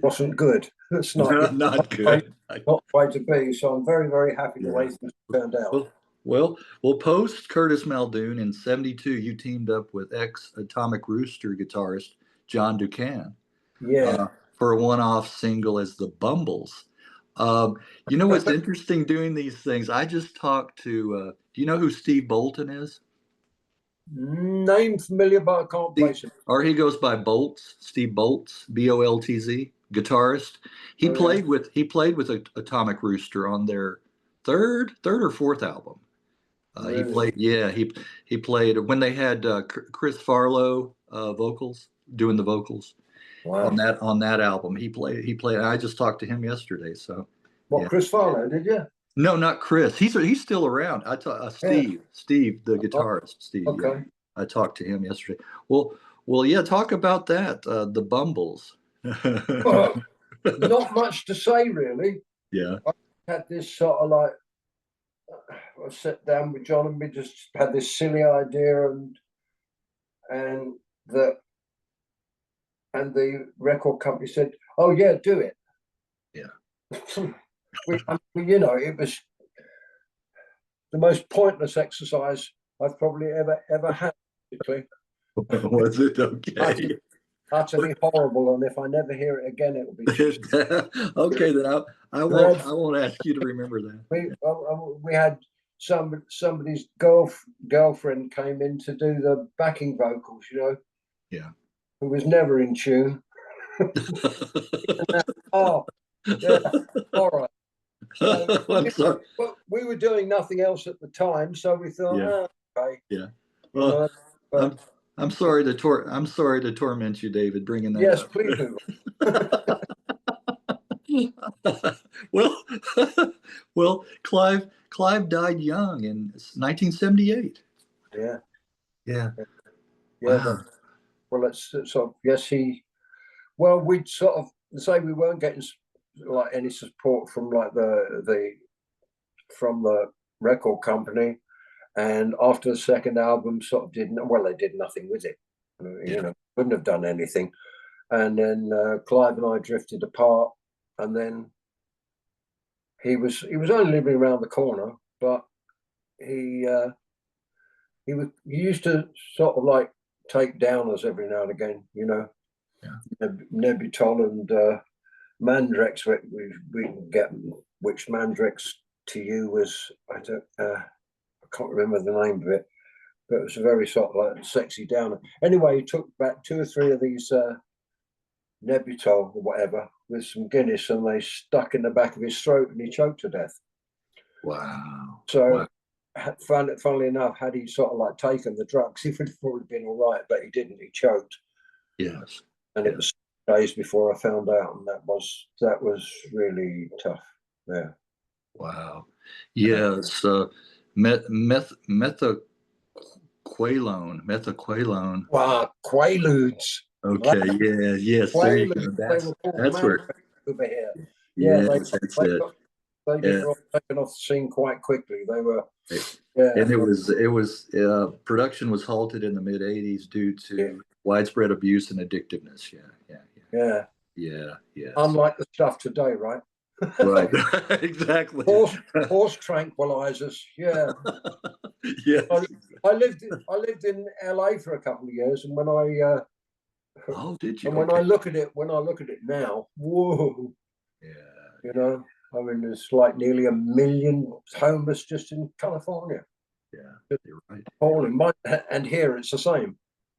wasn't good. It's not not good. Not quite to be. So I'm very, very happy the way things turned out. Well, post Curtiss-Maldoon in '72, you teamed up with ex-Atomic Rooster guitarist John Ducan. For a one-off single as the Bumbles. What's interesting doing these things? I just talked to, do you know who Steve Bolton is? Name familiar, but I can't place him. Or he goes by Boltz, Steve Boltz, Boltz, guitarist. He played with Atomic Rooster on their third or fourth album. Really? He played when they had Chris Farlow doing the vocals. Wow. On that album, he played. I just talked to him yesterday. So, Chris Farlow? Did you? No, not Chris. He's still around. I talked Steve, the guitarist. Steve. Okay. I talked to him yesterday. Well, talk about that. The Bumbles. Not much to say, really. Yeah. I had this sort of like, I sat down with John and we just had this silly idea, and the record company said, "Oh yeah, do it." Yeah. It was the most pointless exercise I've probably ever had. Was it? Okay. utterly horrible. And if I never hear it again, it will be Okay, then I won't ask you to remember that. We had somebody's girlfriend came in to do the backing vocals, you know. Yeah. Who was never in tune. Oh, yeah, all right. So I'm sorry. we were doing nothing else at the time, so we thought, Yeah. okay. Yeah. Well, I'm sorry to torment you, David, bringing that yes, up. please do. Well, well, Clive died young in 1978. Yeah. Yeah. Yeah. Wow. Well, it's sort of, yes, well, we'd sort of say we weren't getting like any support from like from the record company, and after the second album sort of they did nothing with it, you know, wouldn't have done anything. And then Clive and I drifted apart, and then he was only living around the corner, but he used to sort of like take downers every now and again, you know. Yeah. Nebutol and Mandrex. We can get which Mandrex to you was I can't remember the name of it, but it was a very sort of like sexy downer. Anyway, he took back 2 or 3 of these Nebutol or whatever with some Guinness, and they stuck in the back of his throat, and he choked to death. Wow. So, funnily enough, had he sort of like taken the drugs, he would have probably been all right, but he didn't. He choked. Yes. And it was days before I found out, and that was really tough. Yeah. Wow. Yes. Methaqualone. Wow, Quaaludes. Okay. Yeah. Yes. There you go. That's where. Over here. Yeah. Yeah, That's it. they just got taken off the scene quite quickly. They were. Yeah. And it was production was halted in the mid '80s due to widespread abuse and addictiveness. Yeah. Unlike the stuff today, right? Right. Exactly. Horse tranquilizers. Yeah. Yeah. I lived in LA for a couple of years, and when I oh, did you? And when I look at it now, whoa. Yeah. You know, I mean, there's like nearly 1 million homeless just in California. Yeah, you're right. Appalling. And here it's the same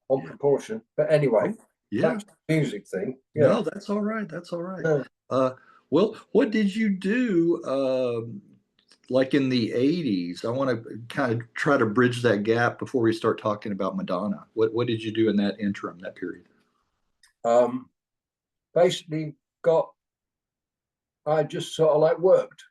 on proportion. But anyway, that's the music thing. Yeah. No, that's all right. That's all right. Well, what did you do like in the 80s? I want to kind of try to bridge that gap before we start talking about Madonna. What did you do in that interim, that period? Basically I just sort of like worked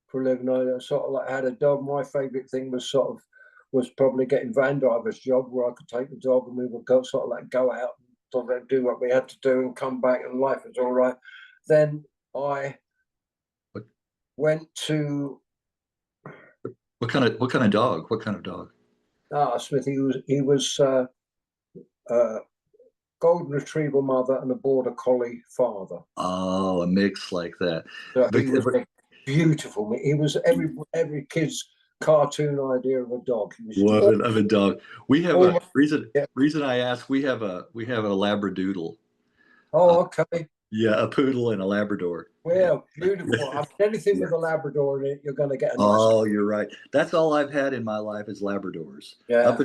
for a living. I sort of like had a dog. My favorite thing was probably getting van driver's job, where I could take the dog and we would go out and sort of do what we had to do and come back, and life was all right. Then I went to what kind of dog? What kind of dog? Smith. He was golden retriever mother and a border collie father. Oh, a mix like that. So he was beautiful. He was every kid's cartoon idea of a dog. Of a dog. We have a reason I ask. We have a Labradoodle. Oh, okay. Yeah, a poodle and a Labrador. Well, beautiful. I mean, anything with a Labrador in it, you're going to get a nice. Oh, you're right. That's all I've had in my life is Labradors. Yeah.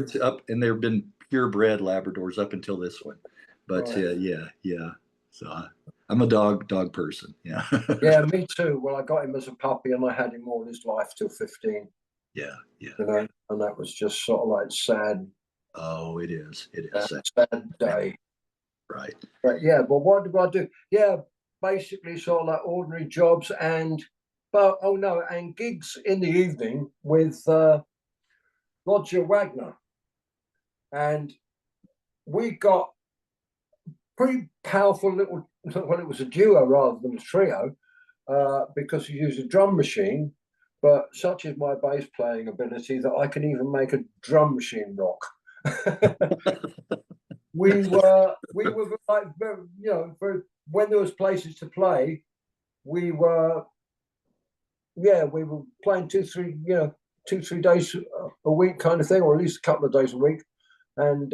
And there have been purebred Labradors up until this one. But yeah. So I'm a dog person. Yeah. Yeah, me too. Well, I got him as a puppy, and I had him all his life till 15. Yeah. You know, and that was just sort of like sad. Oh, it is. It is a sad day. Right. But yeah, but what did I do? Yeah, basically sort of like ordinary jobs and gigs in the evening with Roger Wagner. And we got pretty powerful little, well, it was a duo rather than a trio, because he used a drum machine, but such is my bass playing ability that I can even make a drum machine rock. we were like, you know, when there was places to play, we were playing 2-3 days a week kind of thing, or at least a couple of days a week, and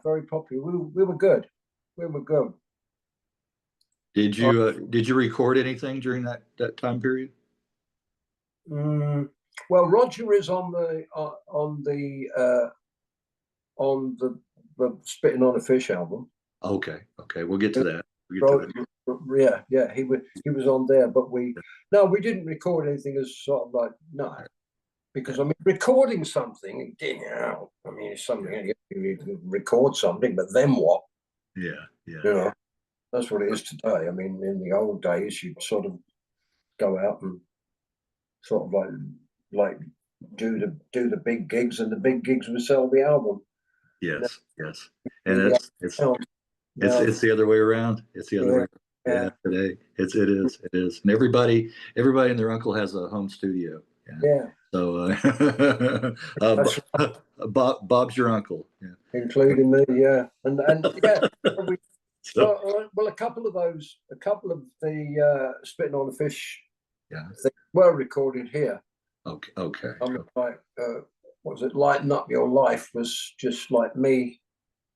very popular. We were good. we were good. Did you record anything during that time period? Well, Roger is on the Spitting on a Fish album. Okay, we'll get to that. We'll get to that. Yeah, he was on there, but we didn't record anything as sort of like, no, because I mean, recording something and getting it out, I mean, it's something you need to record something, but then what? Yeah. You know, that's what it is today. I mean, in the old days, you'd sort of go out and sort of like do the big gigs, and the big gigs would sell the album. Yes, and it's the other way around. It's the other way around. Yeah, today it is, and everybody and their uncle has a home studio. Yeah. So Bob's your uncle. Yeah. Including me. Yeah, and yeah. Well, a couple of the Spitting on a Fish things were recorded here. Okay. I mean, like, what was it? Lighten Up Your Life was just like me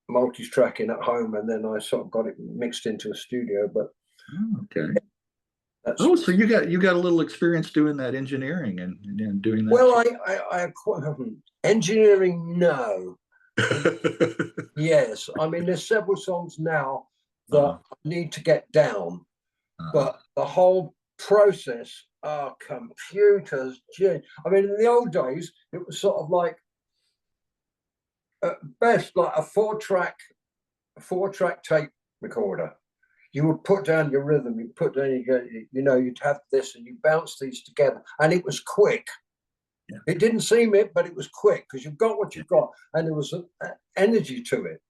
multi-tracking at home, and then I sort of got it mixed into a studio. But okay. So you got a little experience doing that engineering and doing that. Well, I engineering, no. Yes, I mean, there's several songs now that I need to get down, but the whole process, computers. I mean, in the old days, it was sort of like, at best, like a four-track tape recorder. You would put down your rhythm, you put down, you'd have this, and you bounce these together, and it was quick. Yeah. It didn't seem it, but it was quick because you've got what you've got, and there was an energy to it.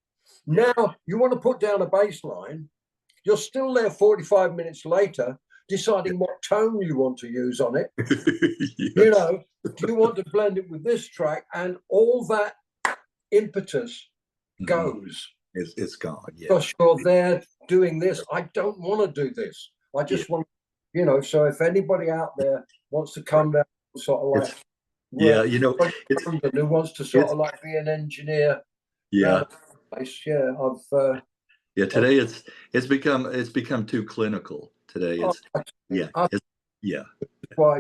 Now you want to put down a bass line, you're still there 45 minutes later, deciding what tone you want to use on it. Yes. Do you want to blend it with this track, and all that impetus goes. It's gone. Yeah. Because you're there doing this. I don't want to do this. I just want, so if anybody out there wants to come down, sort of like, who wants to sort of like be an engineer. Yeah. I've today it's become too clinical today. Why,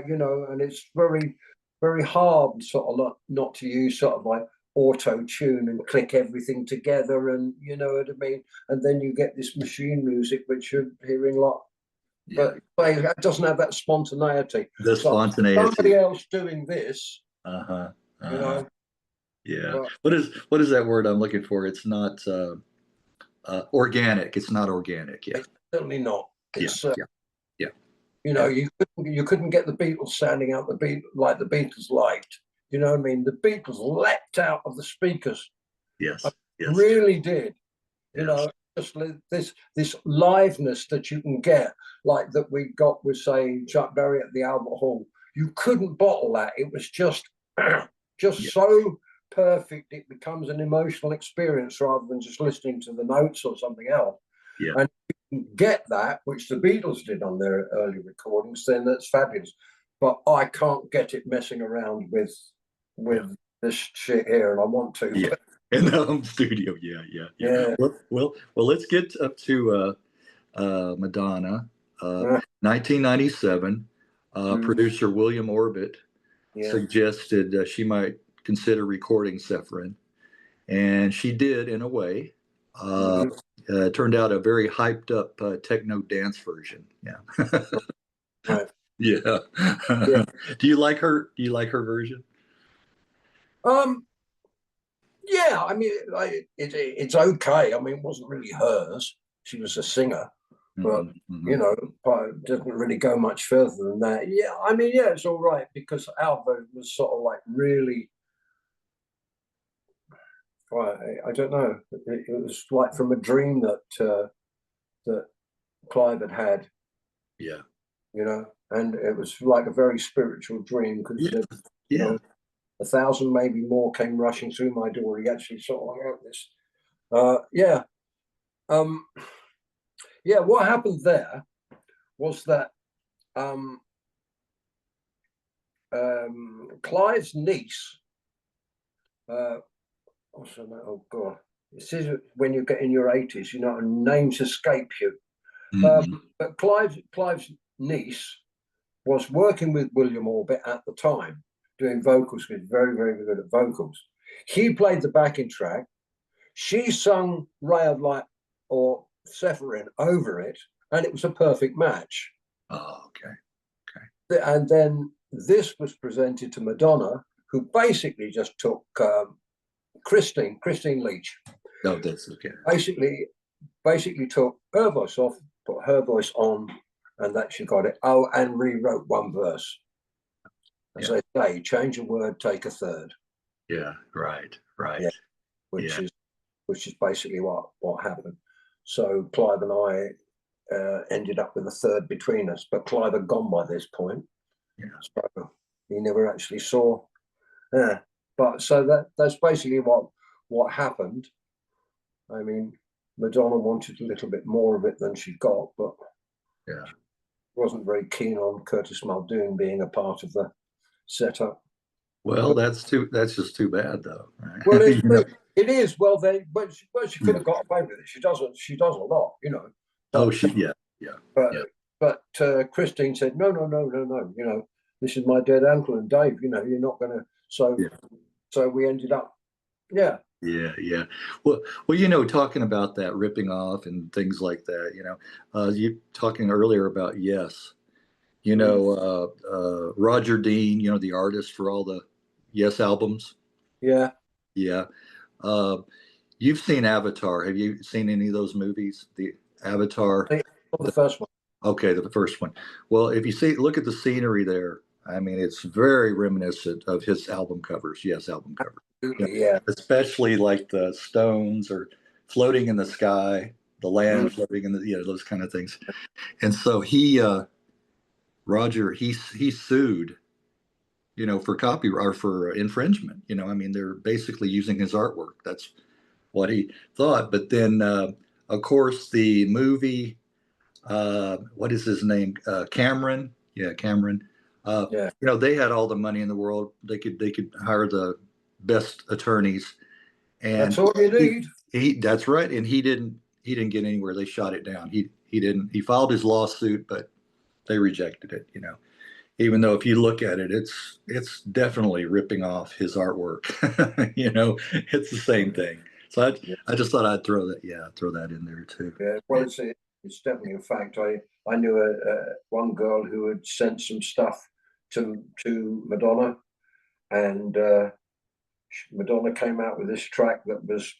and it's very, very hard sort of like not to use sort of like auto tune and click everything together, and you know what I mean, and then you get this machine music which you're hearing a lot, but it doesn't have that spontaneity. Somebody else doing this, Yeah. What is that word I'm looking for? It's not organic. It's not organic. Yeah. It's certainly not. It's, yeah. You couldn't get the Beatles sounding out like the Beatles liked. You know what I mean? The Beatles leapt out of the speakers. Yes. Really did. Just this liveness that you can get, like that we got with, say, Chuck Berry at the Albert Hall. You couldn't bottle that. It was just so perfect. It becomes an emotional experience rather than just listening to the notes or something else. Yeah. And you can get that, which the Beatles did on their early recordings, then that's fabulous. But I can't get it messing around with this shit here, and I want to. Yeah. In the home studio. Yeah. Well, let's get up to Madonna. 1997. Producer William Orbit suggested she might consider recording Sepheryn, and she did in a way. It turned out a very hyped up techno dance version. Yeah. Right. Yeah. Do you like her version? Yeah, I mean, it's okay. I mean, it wasn't really hers. She was a singer, but it doesn't really go much further than that. Yeah, I mean, yeah, it's all right, because Alva was sort of like really, I don't know. It was like from a dream that Clive had. Yeah. And it was like a very spiritual dream, because 1,000, maybe more, came rushing through my door. He actually sort of wrote this. What happened there was that Clive's niece, this is when you get in your 80s, you know, and names escape you. But Clive's niece was working with William Orbit at the time, doing vocals. He was very, very good at vocals. He played the backing track. She sung Ray of Light or Sepheryn over it, and it was a perfect match. Oh, okay. And then this was presented to Madonna, who basically just took Christine Leach. Oh, that's okay. Basically took her voice off, put her voice on, and that she got it. Oh, and rewrote one verse. As they say, change a word, take a third. Yeah, right. Yeah, which is basically what happened. So Clive and I ended up with a third between us, but Clive had gone by this point. Yeah. So he never actually saw. Yeah. But so that's basically what happened. I mean, Madonna wanted a little bit more of it than she got, but wasn't very keen on Curtiss-Muldoon being a part of the setup. Well, that's just too bad, though. Right? Well, it is. Well, but she could have got away with it. She does a lot, you know. But, But Christine said, no. You know, this is my dead uncle and Dave. You know, you're not going to. So we ended up. Yeah. Well, you know, talking about that ripping off and things like that, you know, you talking earlier about Yes, you know, Roger Dean, you know, the artist for all the Yes albums. Yeah. You've seen Avatar. Have you seen any of those movies? The Avatar. The first one. Okay, the first one. Well, if you look at the scenery there, I mean, it's very reminiscent of his album covers. Yes, album covers. Yeah. Especially like the stones or floating in the sky, the land floating in the, those kind of things. And so Roger, he sued, you know, for copyright or for infringement. You know, I mean, they're basically using his artwork. That's what he thought. But then, of course, the movie, what is his name? Cameron. Yeah, Cameron. You know, they had all the money in the world. They could hire the best attorneys, and that's all you need. That's right. And he didn't get anywhere. They shot it down. He didn't. He filed his lawsuit, but they rejected it. You know, even though if you look at it, it's definitely ripping off his artwork. You know, it's the same thing. So I just thought I'd throw that in there too. Yeah, well, it's definitely a fact. I knew one girl who had sent some stuff to Madonna, and Madonna came out with this track that was,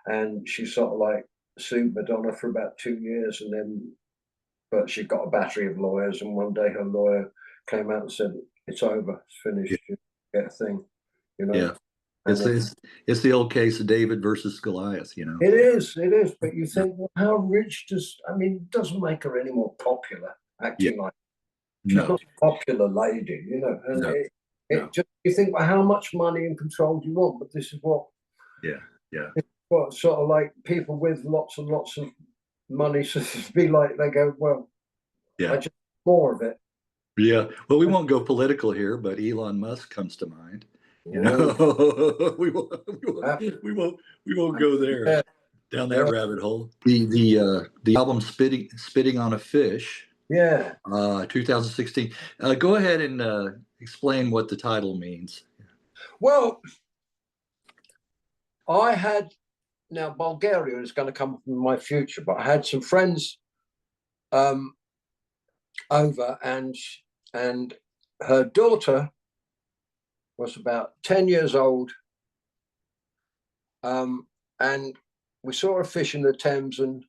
and she sort of like sued Madonna for about 2 years, and then, but she got a battery of lawyers, and one day her lawyer came out and said, "It's over, it's finished, you get a thing," you know. Yeah. It's the old case of David versus Goliath, you know. It is. But you think, well, how rich it doesn't make her any more popular acting like she's not a popular lady, you know. And just, you think, well, how much money and control do you want? But this is what what sort of like people with lots and lots of money sort of be like, they go, well, I just want more of it. Yeah. Well, we won't go political here, but Elon Musk comes to mind. You know, we won't go there down that rabbit hole. The album Spitting on a Fish. Yeah. 2016. Go ahead and explain what the title means. Well, I had, now Bulgaria is going to come up in my future, but I had some friends over, and her daughter was about 10 years old, and we saw a fish in the Thames, and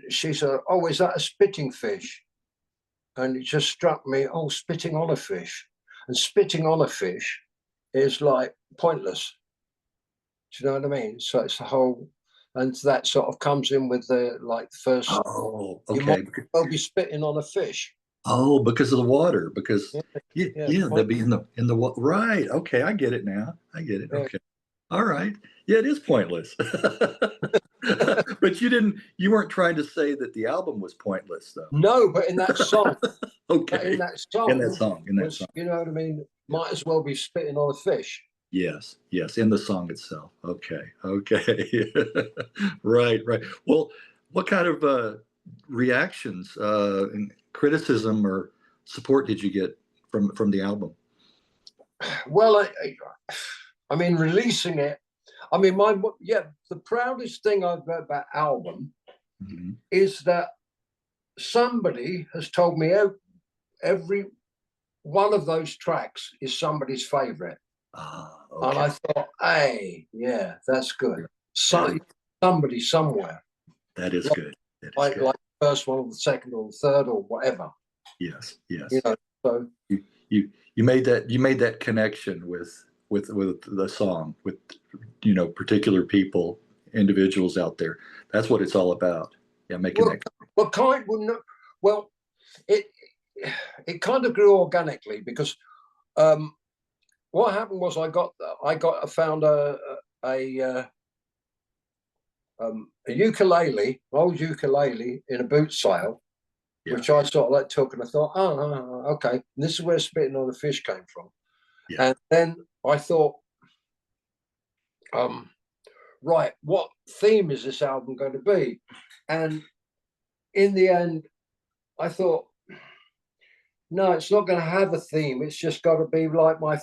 she said, "Oh, is that a spitting fish?" And it just struck me, oh, spitting on a fish. And spitting on a fish is like pointless. Do you know what I mean? So it's the whole, and that sort of comes in with the like first. Oh, okay. You might well be spitting on a fish. Oh, because of the water. Because they'd be in the water. Right. Okay, I get it now. I get it. Okay. All right. Yeah, it is pointless. But you weren't trying to say that the album was pointless, though. No, but in that song. Okay. In that song. You know what I mean? might as well be spitting on a fish. Yes, yes, in the song itself. Okay, okay. Right, right. Well, what kind of reactions and criticism or support did you get from the album? Well, I mean, releasing it. I mean, the proudest thing I've got about album is that somebody has told me every one of those tracks is somebody's favorite. Okay. And I thought, hey, yeah, that's good. So, somebody somewhere. That is good. That is good. Like the first one or the second or the third or whatever. Yes, yes. You know, so you made that connection with the song, with particular people, individuals out there. That's what it's all about. Yeah, making that. Well, it kind of grew organically because what happened was I found a ukulele, old ukulele in a boot sale, which I sort of like took, and I thought, oh, okay, and this is where Spitting on a Fish came from. And then I thought, right, what theme is this album going to be? And in the end, I thought, no, it's not going to have a theme. It's just got to be like my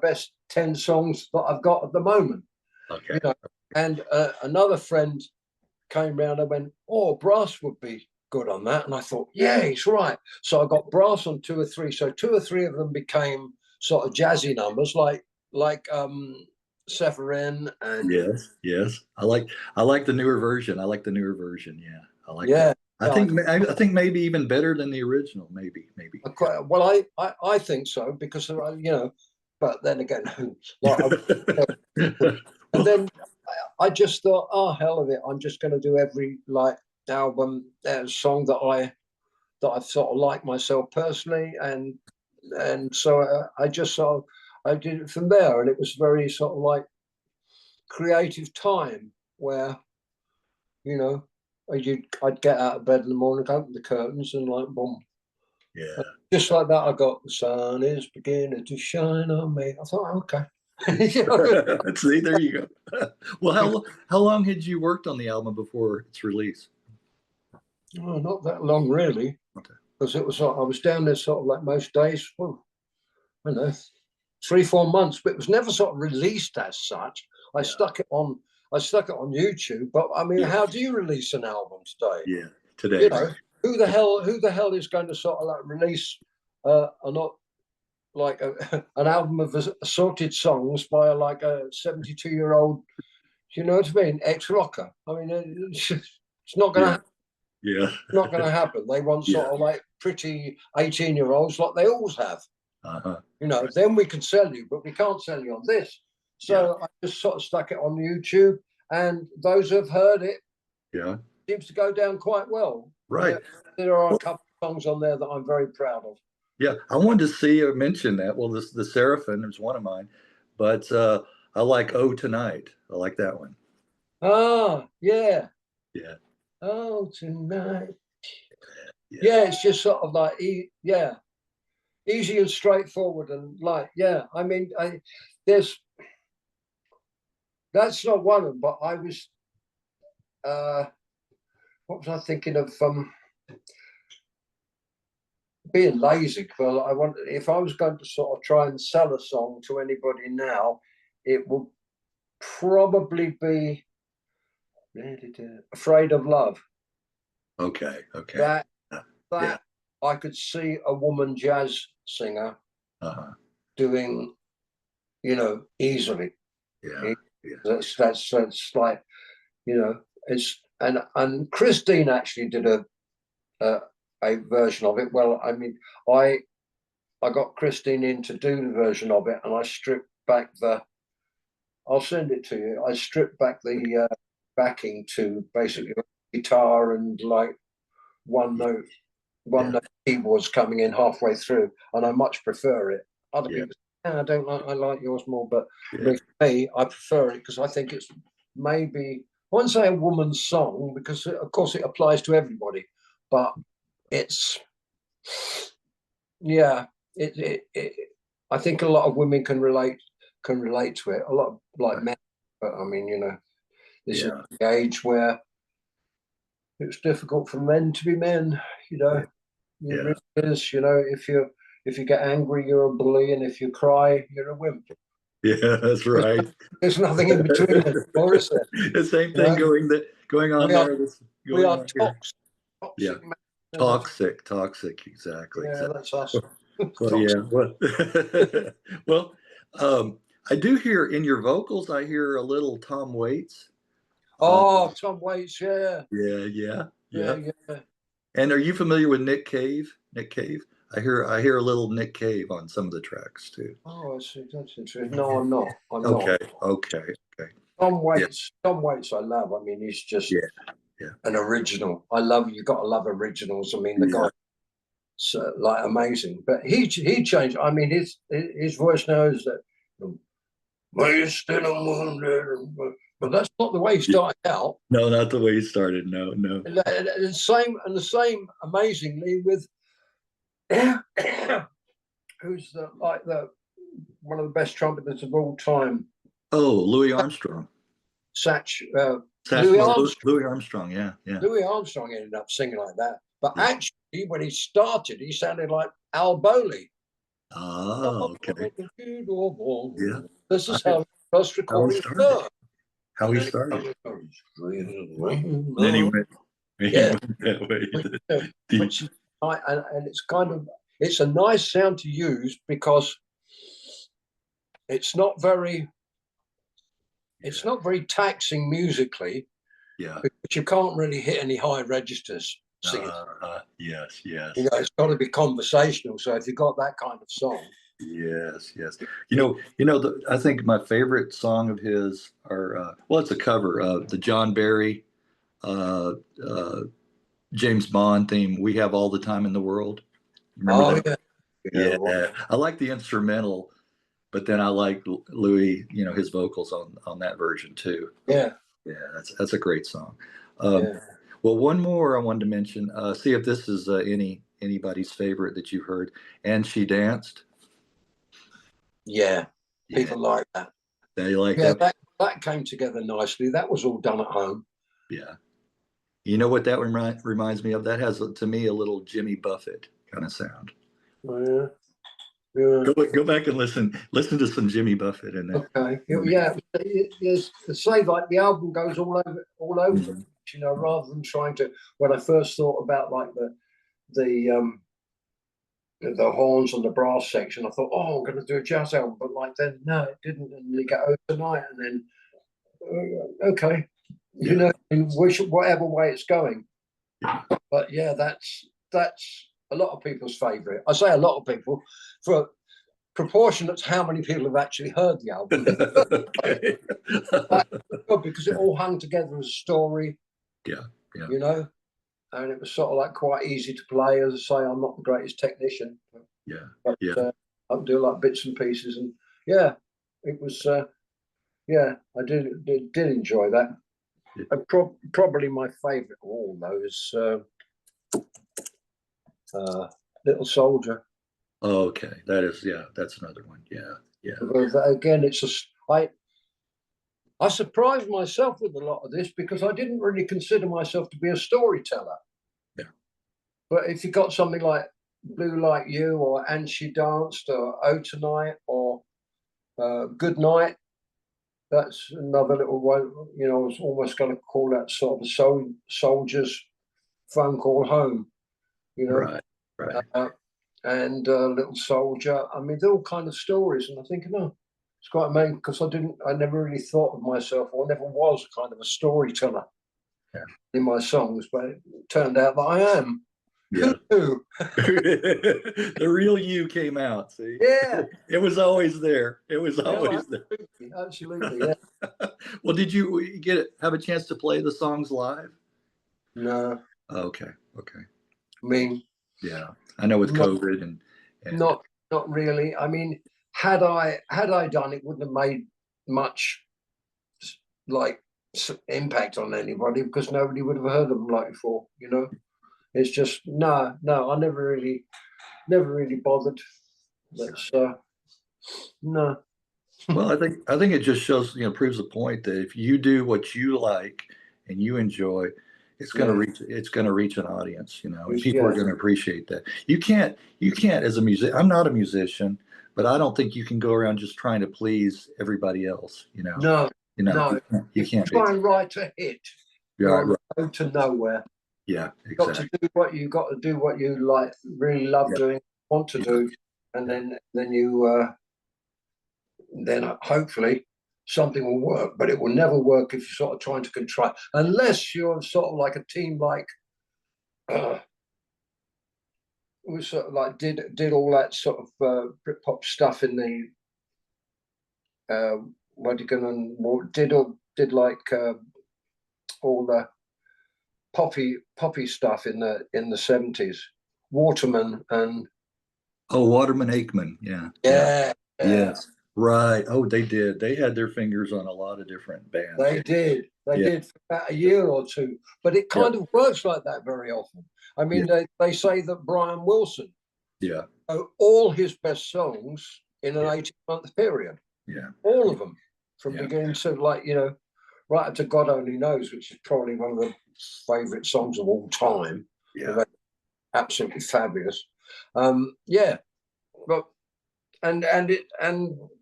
best 10 songs that I've got at the moment. Okay. You know? And another friend came round and went, oh, brass would be good on that. And I thought, yeah, he's right. So I got brass on 2 or 3. So 2 or 3 of them became sort of jazzy numbers, like Sepheryn and yes. I like the newer version. I like the newer version. Yeah, I like yeah. that. I think maybe even better than the original. Maybe. Well, I think so because but then again, and then I just thought, oh hell of it, I'm just going to do every album song that I've sort of liked myself personally, and so I just sort of I did it from there, and it was very sort of like creative time where I'd get out of bed in the morning, open the curtains, and boom. Yeah. Just like that, I got the sun is beginning to shine on me. I thought, okay. See, there you go. Well, how long had you worked on the album before its release? Oh, not that long, really. Okay. Because it was I was down there sort of like most days. Well, I don't know, 3-4 months, but it was never sort of released as such. I stuck it on YouTube, but I mean, how do you release an album today? Yeah, today. Who the hell is going to sort of like release an album of assorted songs by a 72-year-old, you know what I mean, ex-rocker? I mean, it's not going to happen. Yeah. It's not going to happen. They want sort of like pretty 18-year-olds like they always have. Then we can sell you, but we can't sell you on this. So I just sort of stuck it on YouTube, and those who have heard it, seems to go down quite well. Right. There are a couple of songs on there that I'm very proud of. Yeah, I wanted to see or mention that. Well, the Sepheryn is one of mine, but I like "Oh Tonight." I like that one. Yeah. Yeah. Oh Tonight. Yeah, it's just sort of like easy and straightforward, and I mean, that's not one of them, but I was what was I thinking of? Being lazy. Well, if I was going to sort of try and sell a song to anybody now, it would probably be Afraid of Love. Okay. That I could see a woman jazz singer doing, easily. Yeah. That's like, it's and Christine actually did a version of it. Well, I mean, I got Christine in to do the version of it, and I stripped back I'll send it to you. I stripped back the backing to basically guitar and like one note keyboards coming in halfway through, and I much prefer it. Other people say, I like yours more, but for me, I prefer it because I think it's maybe, I wouldn't say a woman's song, because of course it applies to everybody, but it's I think a lot of women can relate to it. A lot of like men, but I mean, this is the age where it's difficult for men to be men. It really is. If you get angry, you're a bully, and if you cry, you're a wimp. Yeah, that's right. There's nothing in between anymore, is there? The same thing going on there. We are toxic. Toxic, exactly. Yeah, that's us. Well, yeah. Well, I do hear in your vocals, I hear a little Tom Waits. Oh, Tom Waits, yeah. Yeah. Yeah. And are you familiar with Nick Cave? I hear a little Nick Cave on some of the tracks too. Oh, I see. That's interesting. No, I'm not. Okay. Tom Waits, I love. I mean, he's just an original. I love. You got to love originals. I mean, the guy, like amazing. But he changed. I mean, his voice now is that. But that's not the way he started out. No, not the way he started. No. And the same amazingly with who's one of the best trumpeters of all time. Oh, Louis Armstrong. Louis Armstrong, yeah. Louis Armstrong ended up singing like that. But actually, when he started, he sounded like Al Bowley. Oh, okay. Yeah. This is how first recording started. How he started. Then he went that way. And it's a nice sound to use because it's not very taxing musically. Yeah. But you can't really hit any high registers singing. Yes. It's got to be conversational. So if you've got that kind of song. Yes. I think my favorite song of his it's a cover of the John Barry, James Bond theme. We Have All the Time in the World. Remember that? Yeah. I like the instrumental, but then I like Louis, his vocals on that version too. Yeah. That's a great song. Well, one more I wanted to mention. See if this is anybody's favorite that you've heard. And She Danced. Yeah, people like that. They like that. That came together nicely. That was all done at home. Yeah. You know what that reminds me of? That has, to me, a little Jimmy Buffett kind of sound. Oh, yeah. Go back and listen to some Jimmy Buffett in there. Okay. Yeah. It's say like the album goes all over, rather than trying to. When I first thought about like the horns and the brass section, I thought, I'm going to do a jazz album, but like then no, it didn't, and they get over tonight, and then okay, whatever way it's going. But yeah, that's a lot of people's favorite. I say a lot of people for proportionate to how many people have actually heard the album. Because it all hung together as a story. Yeah. And it was sort of like quite easy to play. As I say, I'm not the greatest technician. But I do like bits and pieces, and it was. I did enjoy that. And probably my favourite of all though is Little Soldier. Oh, okay, that's another one. Yeah. Because again, I surprised myself with a lot of this because I didn't really consider myself to be a storyteller. Yeah. But if you got something like Blue Like You or And She Danced or Oh Tonight or Good Night, that's another little one. I was almost going to call that sort of a soldier's phone call home. Right. And Little Soldier. I mean, they're all kind of stories, and I think, it's quite amazing because I never really thought of myself, or never was kind of a storyteller in my songs, but it turned out that I am. Yeah. The real you came out. See? Yeah. It was always there. There. Absolutely. Yeah. Well, did you have a chance to play the songs live? No. Okay. I mean, yeah, I know with COVID and not really. I mean, had I done it, wouldn't have made much like impact on anybody because nobody would have heard of them like before. It's just no. I never really bothered. That's No. Well, I think it just shows, proves the point that if you do what you like and you enjoy, it's going to reach an audience, and people are going to appreciate that. You can't as a musician. I'm not a musician, but I don't think you can go around just trying to please everybody else. No. You can't try and write a hit. You're on the road to nowhere. Yeah, exactly. You've got to do what you like, really love doing, want to do, and then you then hopefully something will work. But it will never work if you're sort of trying to contrive, unless you're sort of like a team like we sort of like did all that sort of Britpop stuff in the did like all the poppy stuff in the 70s, Waterman and Waterman Aikman, yeah. Yes, right. Oh, they did. They had their fingers on a lot of different bands. They did for about a year or two, but it kind of works like that very often. I mean, they say that Brian Wilson, all his best songs in an 18-month period, all of them, from beginning to right up to God Only Knows, which is probably one of the favorite songs of all time. Absolutely fabulous. But and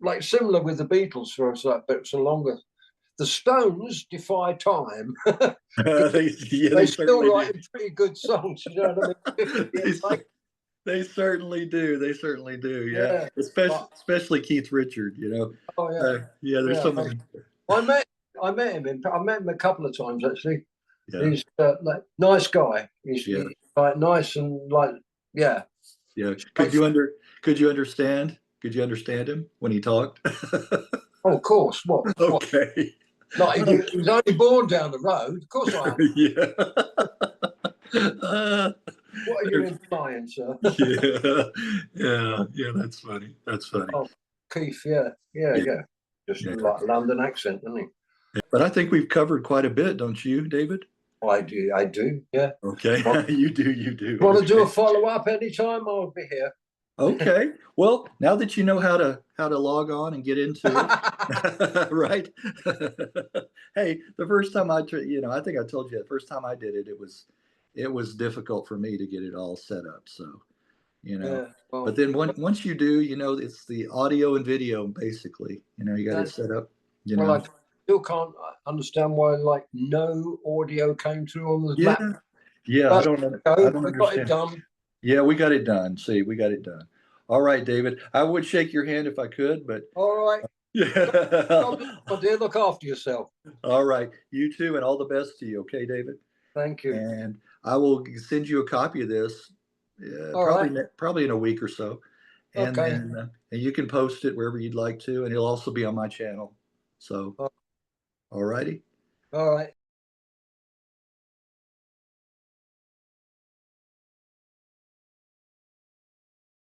like similar with the Beatles for us, but it's a longer. The Stones defy time. they still write pretty good songs. You know what I mean? They certainly do. They certainly do. Yeah. Especially Keith Richard. Oh yeah. There's so many. I met him. I met him a couple of times actually. Yeah. He's like nice guy. He's like nice and like Yeah. Could you understand? Could you understand him when he talked? Oh, of course. What? Okay. Like he was only born down the road. Of course I am. What are you implying, sir? Yeah. That's funny. Oh, Keith, yeah. Just like a London accent, isn't he? But I think we've covered quite a bit, don't you, David? I do. Yeah. Okay. You do. Want to do a follow-up anytime? I'll be here. Okay. Well, now that you know how to log on and get into it, right? Hey, the first time I think I told you the first time I did it, it was difficult for me to get it all set up. So, but then once you do, it's the audio and video basically. You got it set up. I still can't understand why like no audio came through on the map. Yeah, I don't understand. We got it done. Yeah, we got it done. See, we got it done. All right, David. I would shake your hand if I could, but all right. My dear, look after yourself. All right, you too, and all the best to you. Okay, David. Thank you. And I will send you a copy of this, probably in a week or so, and then and you can post it wherever you'd like to, and it'll also be on my channel. So, all righty. All right.